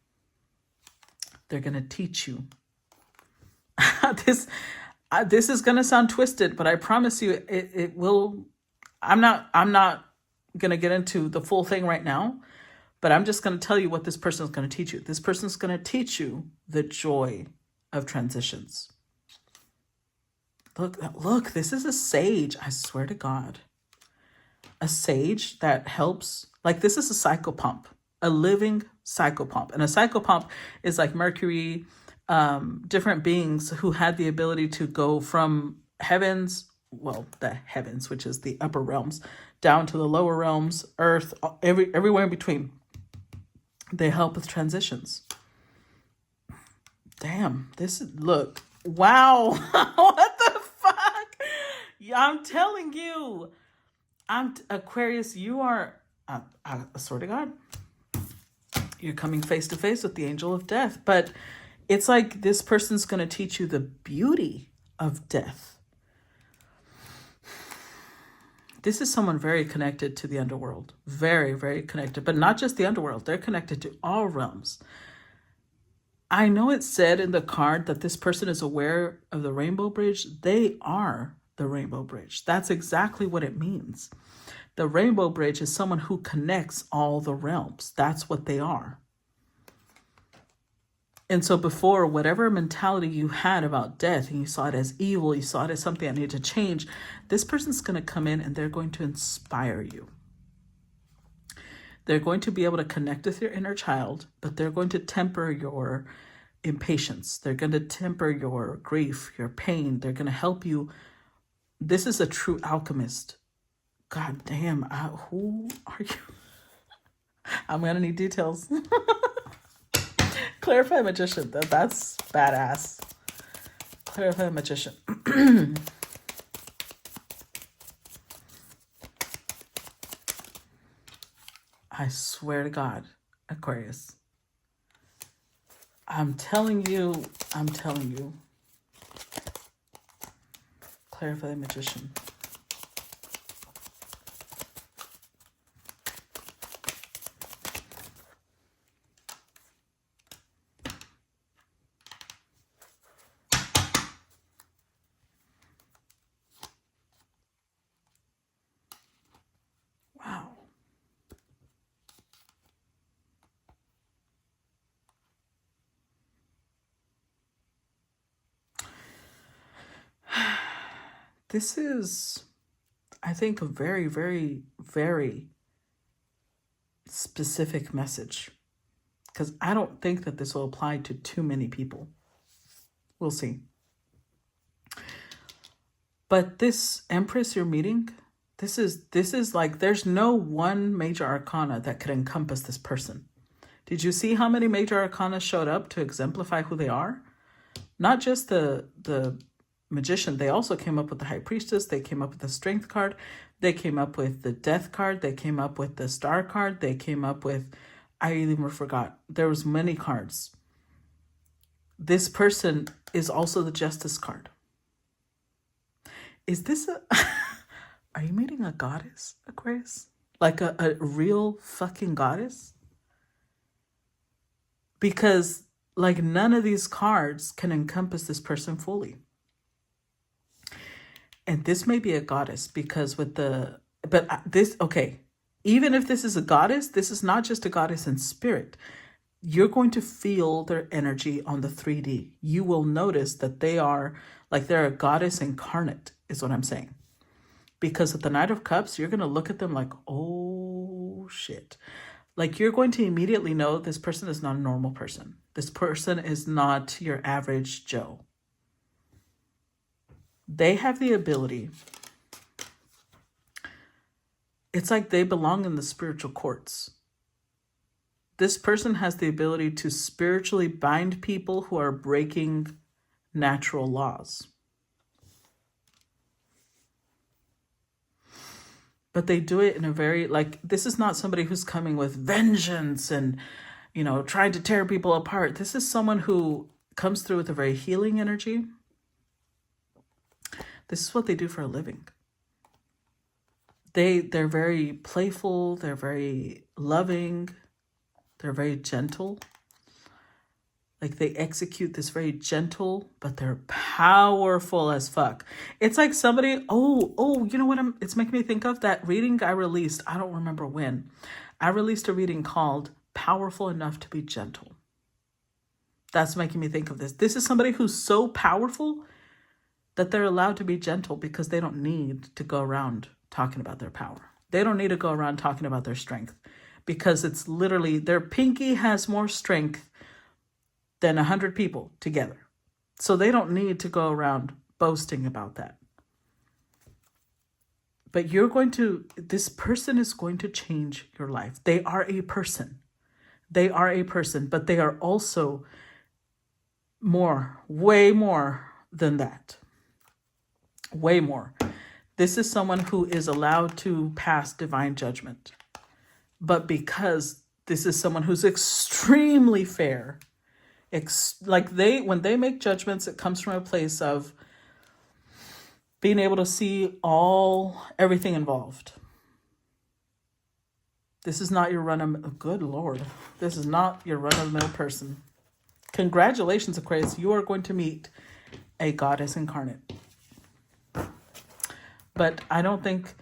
They're going to teach you. This is going to sound twisted, but I promise you it will. I'm not going to get into the full thing right now, but I'm just going to tell you what this person is going to teach you. This person is going to teach you the joy of transitions. Look, this is a sage. I swear to God. A sage that helps. Like, this is a psychopomp, a living psychopomp. And a psychopomp is like Mercury, different beings who had the ability to go from the heavens, which is the upper realms, down to the lower realms, earth, everywhere in between. They help with transitions. Damn, look, wow. What the fuck? Yeah, I'm telling you, Aquarius, you are, I swear to God, you're coming face to face with the angel of death. But it's like this person's going to teach you the beauty of death. This is someone very connected to the underworld. Very, very connected. But not just the underworld. They're connected to all realms. I know it said in the card that this person is aware of the rainbow bridge. They are the rainbow bridge. That's exactly what it means. The rainbow bridge is someone who connects all the realms. That's what they are. And so before, whatever mentality you had about death, and you saw it as evil, you saw it as something that needed to change, this person's going to come in and they're going to inspire you. They're going to be able to connect with your inner child, but they're going to temper your impatience. They're going to temper your grief, your pain. They're going to help you. This is a true alchemist. God damn, who are you? I'm going to need details. Clarify magician. That's badass. Clarify magician. I swear to God, Aquarius. I'm telling you. Clarify the magician. This is, I think, a very, very, very specific message, because I don't think that this will apply to too many people. We'll see. But this Empress you're meeting, this is like, there's no one major arcana that could encompass this person. Did you see how many major arcana showed up to exemplify who they are? Not just the magician, they also came up with the High Priestess, they came up with the Strength card. They came up with the death card. They came up with the star card. They came up with, I even forgot. There was many cards. This person is also the justice card. Is this a, are you meeting a goddess, Aquarius? Like a real fucking goddess? Because like none of these cards can encompass this person fully. And this may be a goddess because with the, but this, okay, even if this is a goddess, this is not just a goddess in spirit. You're going to feel their energy on the 3D. You will notice that they are like they're a goddess incarnate, is what I'm saying. Because with the Knight of Cups, you're going to look at them like, oh shit. Like you're going to immediately know this person is not a normal person. This person is not your average Joe. They have the ability. It's like they belong in the spiritual courts. This person has the ability to spiritually bind people who are breaking natural laws. But they do it in a very, like, this is not somebody who's coming with vengeance and, you know, trying to tear people apart. This is someone who comes through with a very healing energy. This is what they do for a living. They're very playful. They're very loving. They're very gentle. Like they execute this very gentle, but they're powerful as fuck. It's like somebody, you know what it's making me think of? That reading I released, I don't remember when. I released a reading called Powerful Enough to Be Gentle. That's making me think of this. This is somebody who's so powerful that they're allowed to be gentle because they don't need to go around talking about their power. They don't need to go around talking about their strength because it's literally their pinky has more strength than 100 people together. So they don't need to go around boasting about that. But this person is going to change your life. They are a person. They are a person, but they are also way more than that. Way more. This is someone who is allowed to pass divine judgment. But because this is someone who's extremely fair, when they make judgments, it comes from a place of being able to see everything involved. This is not your good Lord. This is not your run-of-the-mill person. Congratulations, Aquarius. You are going to meet a goddess incarnate. But I don't think,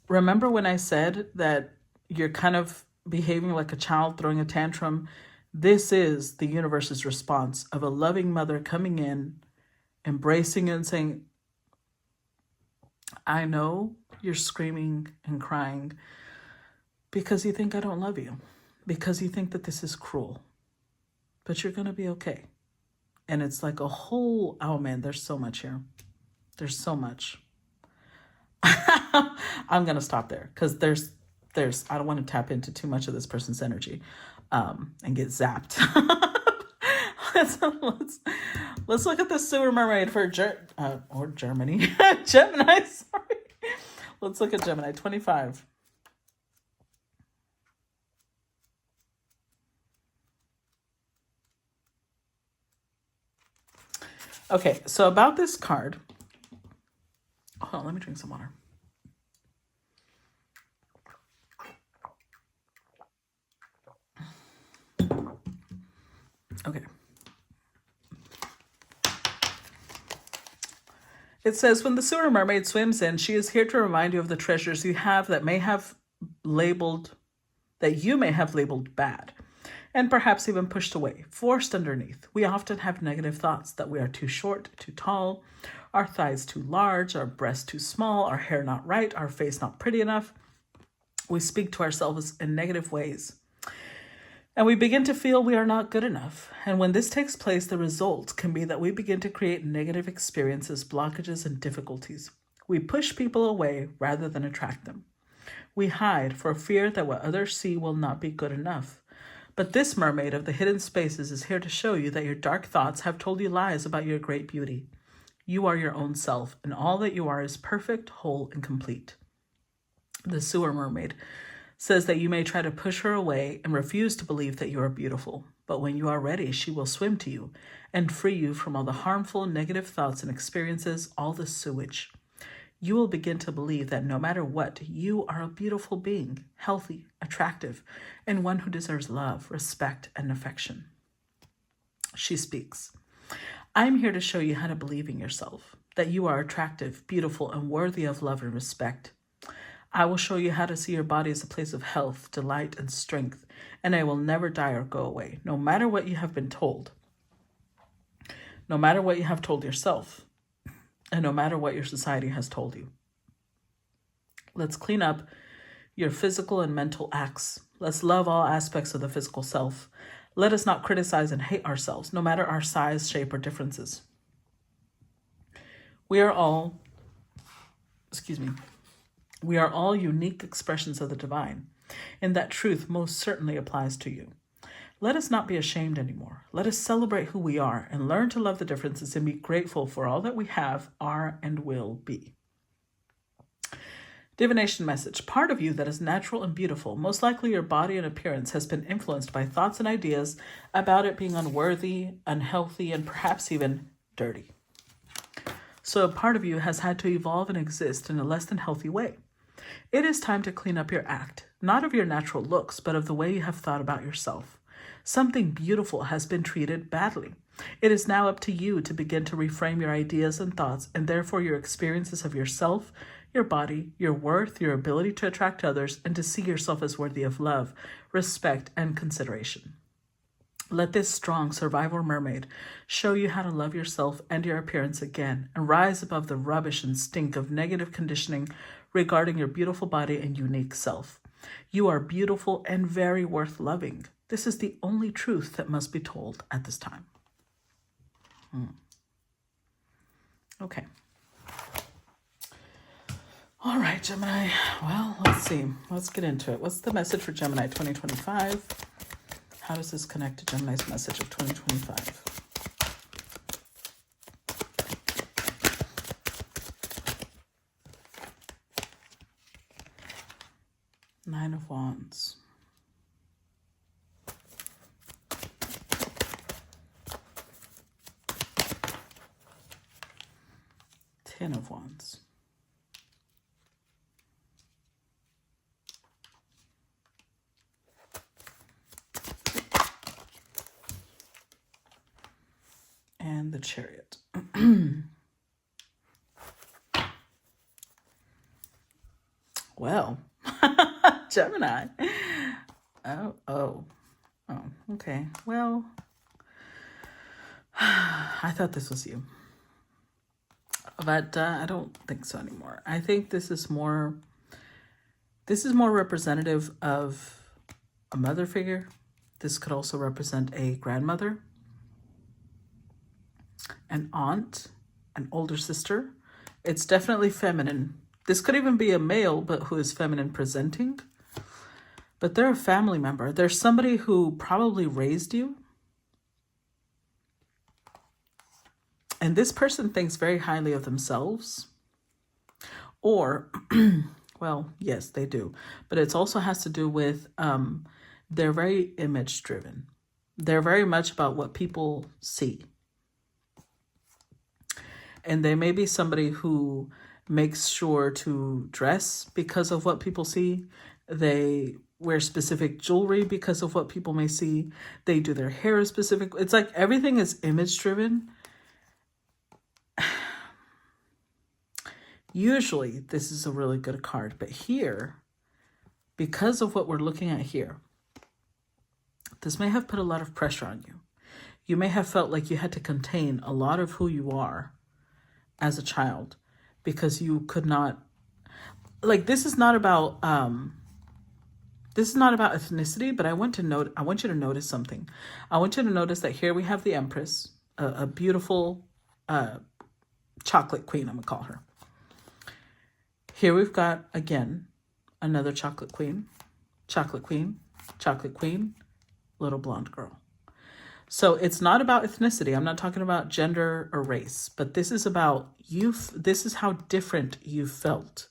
remember when I said that you're kind of behaving like a child throwing a tantrum? This is the universe's response of a loving mother coming in, embracing you and saying, I know you're screaming and crying because you think I don't love you, because you think that this is cruel, but you're going to be okay. And it's like oh man, there's so much here. There's so much. I'm going to stop there because there's, I don't want to tap into too much of this person's energy and get zapped. let's look at the sewer mermaid for Germany. Gemini, sorry. Let's look at Gemini 25. Okay, so about this card. Hold on, let me drink some water. Okay. It says, when the sewer mermaid swims in, she is here to remind you of the treasures you have that you may have labeled bad, and perhaps even pushed away, forced underneath. We often have negative thoughts that we are too short, too tall, our thighs too large, our breasts too small, our hair not right, our face not pretty enough. We speak to ourselves in negative ways. And we begin to feel we are not good enough. And when this takes place, the result can be that we begin to create negative experiences, blockages, and difficulties. We push people away rather than attract them. We hide for fear that what others see will not be good enough. But this mermaid of the hidden spaces is here to show you that your dark thoughts have told you lies about your great beauty. You are your own self, and all that you are is perfect, whole, and complete. the sewer mermaid, says that you may try to push her away and refuse to believe that you are beautiful. But when you are ready, she will swim to you and free you from all the harmful, negative thoughts and experiences, all the sewage. You will begin to believe that no matter what, you are a beautiful being, healthy, attractive, and one who deserves love, respect, and affection. She speaks. I'm here to show you how to believe in yourself, that you are attractive, beautiful, and worthy of love and respect. I will show you how to see your body as a place of health, delight, and strength, and I will never die or go away, no matter what you have been told, no matter what you have told yourself, and no matter what your society has told you. Let's clean up your physical and mental acts. Let's love all aspects of the physical self. Let us not criticize and hate ourselves, no matter our size, shape, or differences. We are all unique expressions of the divine, and that truth most certainly applies to you. Let us not be ashamed anymore. Let us celebrate who we are and learn to love the differences and be grateful for all that we have, are, and will be. Divination message. Part of you that is natural and beautiful, most likely your body and appearance, has been influenced by thoughts and ideas about it being unworthy, unhealthy, and perhaps even dirty. So a part of you has had to evolve and exist in a less than healthy way. It is time to clean up your act, not of your natural looks, but of the way you have thought about yourself. Something beautiful has been treated badly. It is now up to you to begin to reframe your ideas and thoughts, and therefore your experiences of yourself, your body, your worth, your ability to attract others, and to see yourself as worthy of love, respect, and consideration. Let this strong survivor mermaid show you how to love yourself and your appearance again, and rise above the rubbish and stink of negative conditioning regarding your beautiful body and unique self. You are beautiful and very worth loving. This is the only truth that must be told at this time. Okay. All right, Gemini. Well, let's see. Let's get into it. What's the message for Gemini 2025? How does this connect to Gemini's message of 2025? Nine of Wands. Ten of Wands. And the Chariot. Well, Gemini. Oh, okay. Well, I thought this was you. But I don't think so anymore. I think this is more representative of a mother figure. This could also represent a grandmother, an aunt, an older sister. It's definitely feminine. This could even be a male, but who is feminine presenting. But they're a family member. They're somebody who probably raised you. And this person thinks very highly of themselves. Or, well, yes, they do. But it also has to do with they're very image driven. They're very much about what people see. And they may be somebody who makes sure to dress because of what people see. They wear specific jewelry because of what people may see. They do their hair specific. It's like everything is image driven. Usually this is a really good card, but here, because of what we're looking at here, this may have put a lot of pressure on you. You may have felt like you had to contain a lot of who you are as a child because you could not, like, this is not about ethnicity, but I want you to notice something. I want you to notice that here we have the Empress, a beautiful chocolate queen, I'm gonna call her. Here we've got, again, another chocolate queen, little blonde girl. So it's not about ethnicity. I'm not talking about gender or race, but this is about youth. This is how different you felt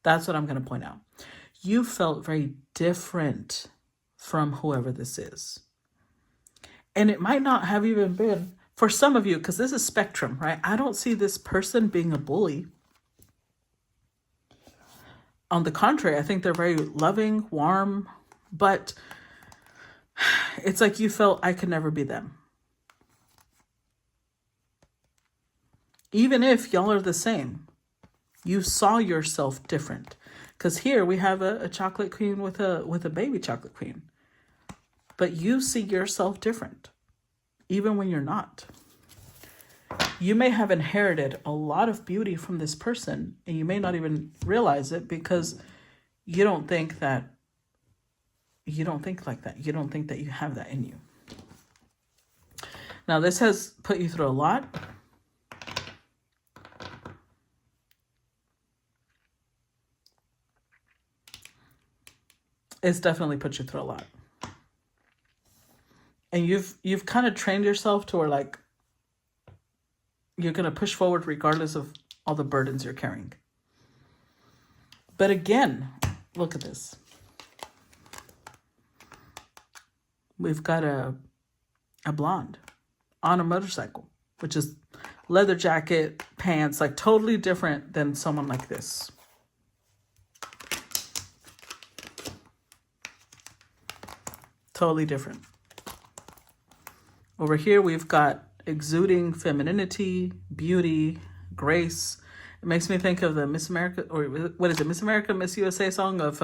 That's what I'm going to point out. You felt very different from whoever this is. And it might not have even been, for some of you, because this is spectrum, right? I don't see this person being a bully. On the contrary, I think they're very loving, warm, but it's like you felt I could never be them. Even if y'all are the same, you saw yourself different. Because here we have a chocolate queen with a baby chocolate queen. But you see yourself different, even when you're not. You may have inherited a lot of beauty from this person, and you may not even realize it because you don't think like that. You don't think that you have that in you. Now, this has put you through a lot. It's definitely put you through a lot. And you've kind of trained yourself to where like you're going to push forward regardless of all the burdens you're carrying. But again, look at this. We've got a blonde on a motorcycle, which is leather jacket, pants, like totally different than someone like this. Totally different. Over here, we've got exuding femininity, beauty, grace. It makes me think of the Miss America, or what is it, Miss America, Miss USA song of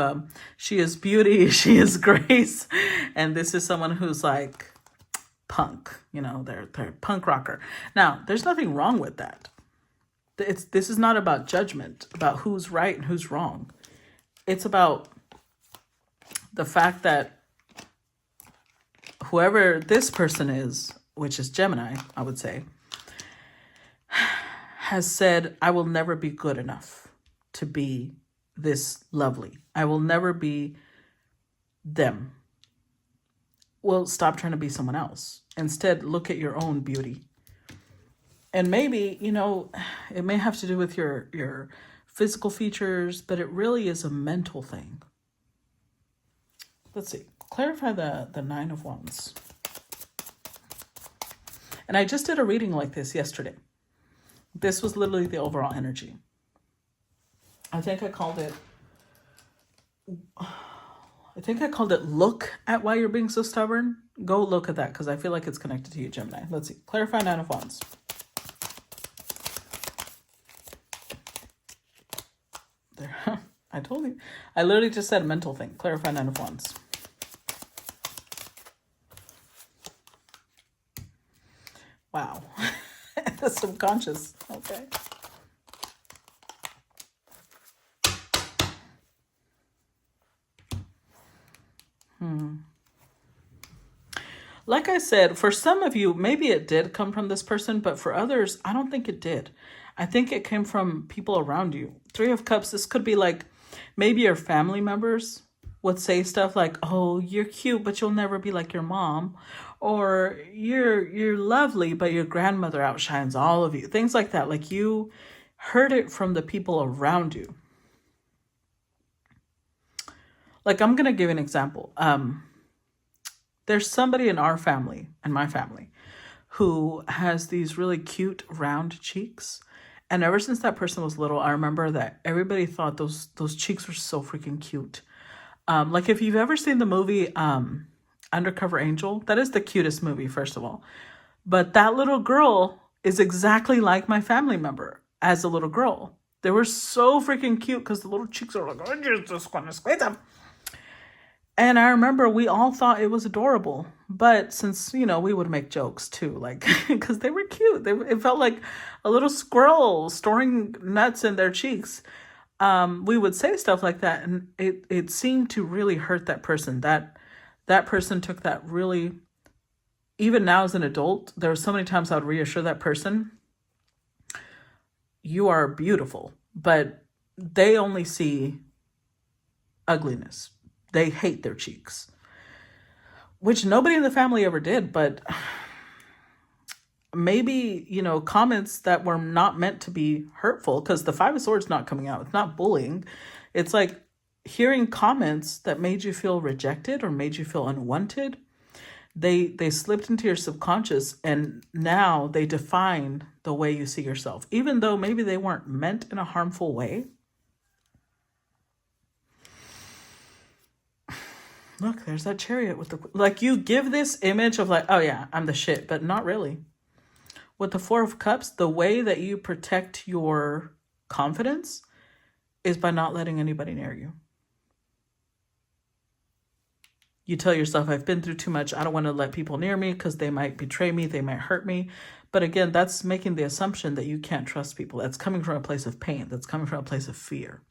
she is beauty, she is grace. And this is someone who's like punk, they're punk rocker. Now, there's nothing wrong with that. This is not about judgment, about who's right and who's wrong. It's about the fact that whoever this person is, which is Gemini, I would say, has said, I will never be good enough to be this lovely. I will never be them. Well, stop trying to be someone else. Instead, look at your own beauty. And maybe, it may have to do with your physical features, but it really is a mental thing. Let's see. Clarify the Nine of Wands. And I just did a reading like this yesterday. This was literally the overall energy. I think I called it look at why you're being so stubborn. Go look at that because I feel like it's connected to you, Gemini. Let's see. Clarify Nine of Wands. There. I told you. I literally just said a mental thing. Clarify Nine of Wands. Wow. The subconscious. Okay. Like I said, for some of you, maybe it did come from this person, but for others, I don't think it did. I think it came from people around you. Three of Cups, this could be like maybe your family members would say stuff like, oh, you're cute, but you'll never be like your mom. Or you're lovely, but your grandmother outshines all of you. Things like that. Like you heard it from the people around you. Like I'm going to give an example. There's somebody in our family and my family who has these really cute round cheeks. And ever since that person was little, I remember that everybody thought those cheeks were so freaking cute. Like if you've ever seen the movie Undercover Angel, that is the cutest movie, first of all. But that little girl is exactly like my family member as a little girl. They were so freaking cute because the little cheeks are like, oh, you're just going to squeeze them. And I remember we all thought it was adorable. But since, we would make jokes too, like, because they were cute. It felt like a little squirrel storing nuts in their cheeks. We would say stuff like that. And it seemed to really hurt that person. That person took that really, even now as an adult, there were so many times I would reassure that person, you are beautiful, but they only see ugliness. They hate their cheeks, which nobody in the family ever did, but maybe, comments that were not meant to be hurtful because the Five of Swords not coming out. It's not bullying. It's like hearing comments that made you feel rejected or made you feel unwanted. They slipped into your subconscious, and now they define the way you see yourself, even though maybe they weren't meant in a harmful way. Look, there's that Chariot with the, like, you give this image of like, oh yeah, I'm the shit, but not really. With the Four of Cups, the way that you protect your confidence is by not letting anybody near you. You tell yourself, I've been through too much. I don't want to let people near me because they might betray me. They might hurt me. But again, that's making the assumption that you can't trust people. That's coming from a place of pain. That's coming from a place of fear.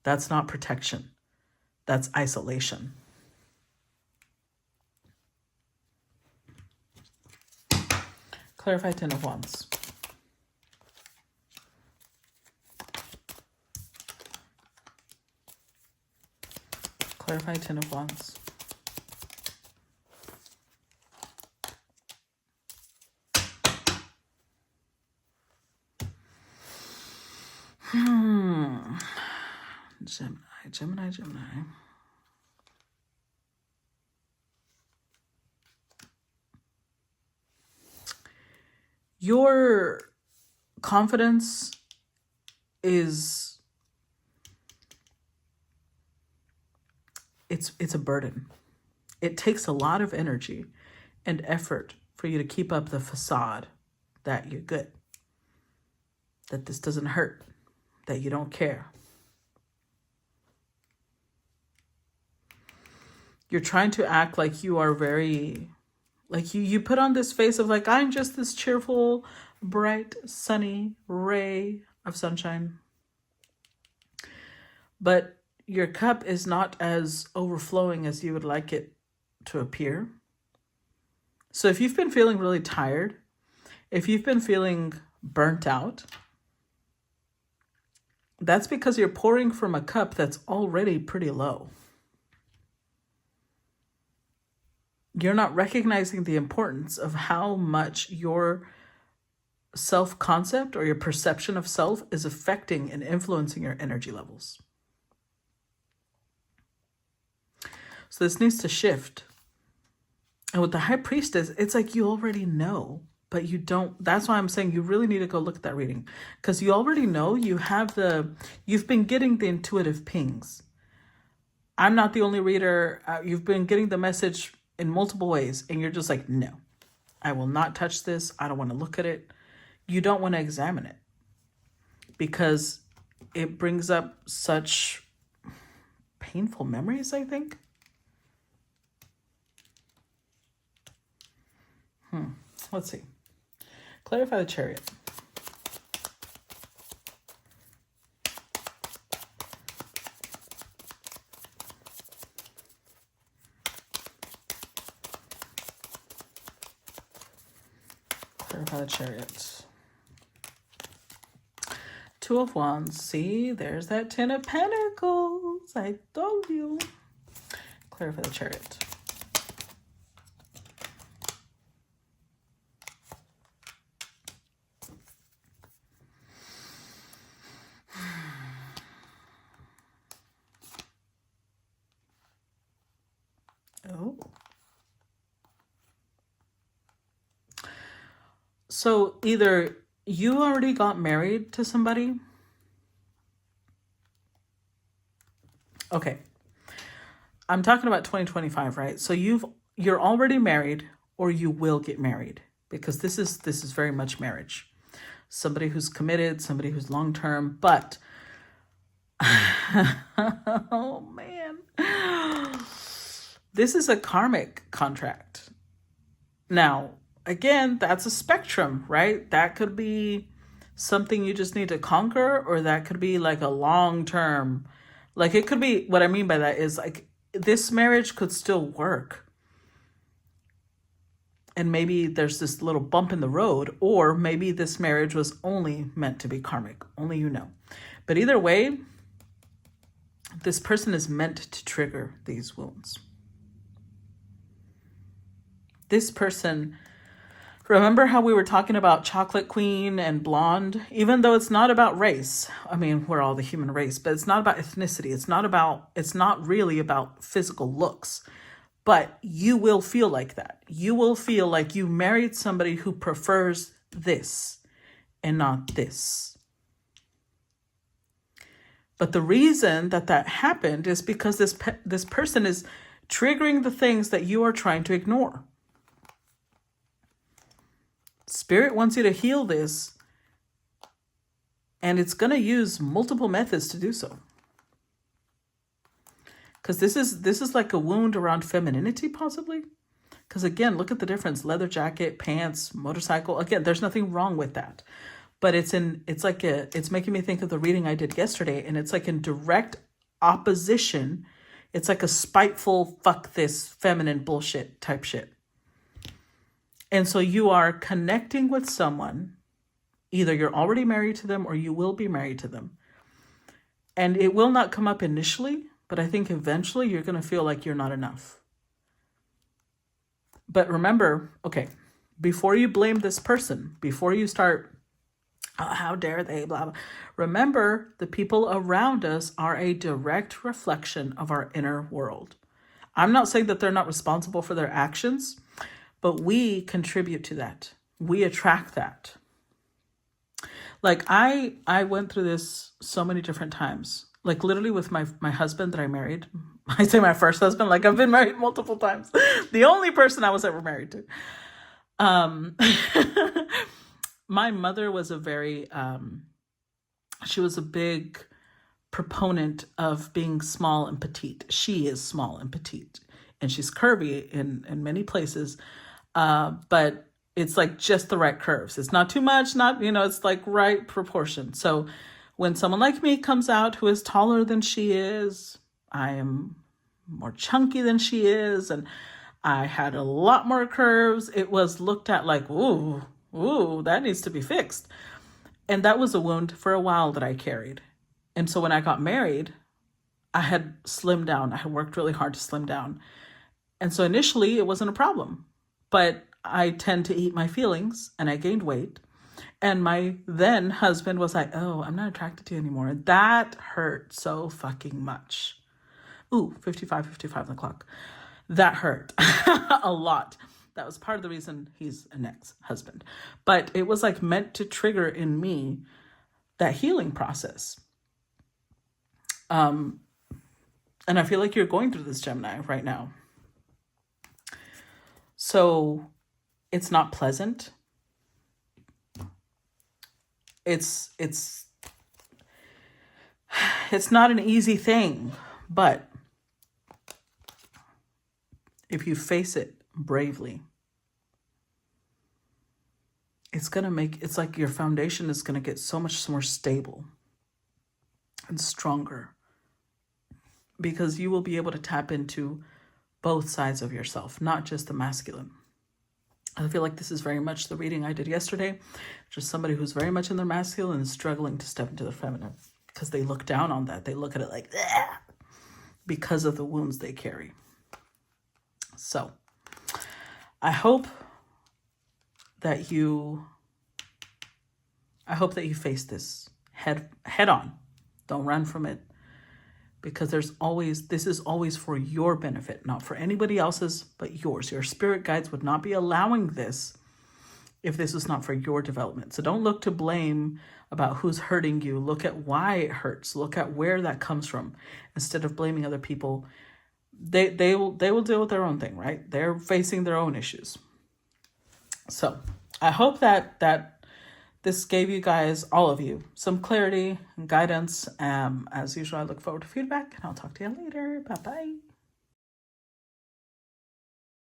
That's not protection. That's isolation. Clarify Ten of Wands. Clarify Ten of Wands. Gemini. Your confidence is, it's a burden. It takes a lot of energy and effort for you to keep up the facade that you're good, that this doesn't hurt, that you don't care. You're trying to act like you are very, like you put on this face of like, I'm just this cheerful, bright, sunny ray of sunshine. But your cup is not as overflowing as you would like it to appear. So if you've been feeling really tired, if you've been feeling burnt out, that's because you're pouring from a cup that's already pretty low. You're not recognizing the importance of how much your self-concept or your perception of self is affecting and influencing your energy levels. So this needs to shift. And with the High Priestess, it's like you already know, but you don't. That's why I'm saying you really need to go look at that reading, because you already know. You've been getting the intuitive pings. I'm not the only reader. You've been getting the message in multiple ways, and you're just like, no, I will not touch this. I don't want to look at it. You don't want to examine it because it brings up such painful memories, I think. Let's see. Clarify the Chariot. Clarify the Chariot. Two of Wands. See, there's that Ten of Pentacles. I told you. Clarify the Chariot. Oh. So either you already got married to somebody. Okay. I'm talking about 2025, right? So you're already married, or you will get married, because this is very much marriage. Somebody who's committed, somebody who's long-term, but oh man. This is a karmic contract. Now, again, that's a spectrum, right? That could be something you just need to conquer, or that could be like a long-term, like it could be, what I mean by that is like this marriage could still work. And maybe there's this little bump in the road, or maybe this marriage was only meant to be karmic, only you know. But either way, this person is meant to trigger these wounds. This person Remember how we were talking about chocolate queen and blonde? Even though it's not about race. I mean, we're all the human race, but it's not about ethnicity. It's not really about physical looks. But you will feel like that. You will feel like you married somebody who prefers this and not this. But the reason that happened is because this person is triggering the things that you are trying to ignore. Spirit wants you to heal this, and it's going to use multiple methods to do so. Because this is like a wound around femininity, possibly. Because again, look at the difference: leather jacket, pants, motorcycle. Again, there's nothing wrong with that, but it's making me think of the reading I did yesterday, and it's like in direct opposition. It's like a spiteful fuck this feminine bullshit type shit. And so you are connecting with someone, either you're already married to them or you will be married to them. And it will not come up initially, but I think eventually you're going to feel like you're not enough. But remember, okay, before you blame this person, before you start, oh, how dare they, blah, blah. Remember, the people around us are a direct reflection of our inner world. I'm not saying that they're not responsible for their actions, but we contribute to that. We attract that. Like I went through this so many different times. Like literally with my husband that I married. I say my first husband, like I've been married multiple times. The only person I was ever married to. My mother was she was a big proponent of being small and petite. She is small and petite, and she's curvy in many places. But it's like just the right curves. It's not too much, it's like right proportion. So when someone like me comes out who is taller than she is, I am more chunky than she is, and I had a lot more curves. It was looked at like, ooh, that needs to be fixed. And that was a wound for a while that I carried. And so when I got married, I had slimmed down. I had worked really hard to slim down. And so initially it wasn't a problem. But I tend to eat my feelings, and I gained weight. And my then husband was like, oh, I'm not attracted to you anymore. That hurt so fucking much. Ooh, 55 on the clock. That hurt a lot. That was part of the reason he's an ex-husband. But it was like meant to trigger in me that healing process. And I feel like you're going through this, Gemini, right now. So it's not pleasant. It's not an easy thing, but if you face it bravely, it's like your foundation is going to get so much more stable and stronger, because you will be able to tap into both sides of yourself, not just the masculine. I feel like this is very much the reading I did yesterday. Just somebody who's very much in their masculine and struggling to step into the feminine, because they look down on that. They look at it like, ugh, because of the wounds they carry. So I hope that you face this head on. Don't run from it. Because this is always for your benefit, not for anybody else's, but yours. Your spirit guides would not be allowing this if this was not for your development. So don't look to blame about who's hurting you. Look at why it hurts. Look at where that comes from. Instead of blaming other people, they will deal with their own thing, right? They're facing their own issues. So I hope that this gave you guys, all of you, some clarity and guidance. As usual, I look forward to feedback, and I'll talk to you later. Bye-bye.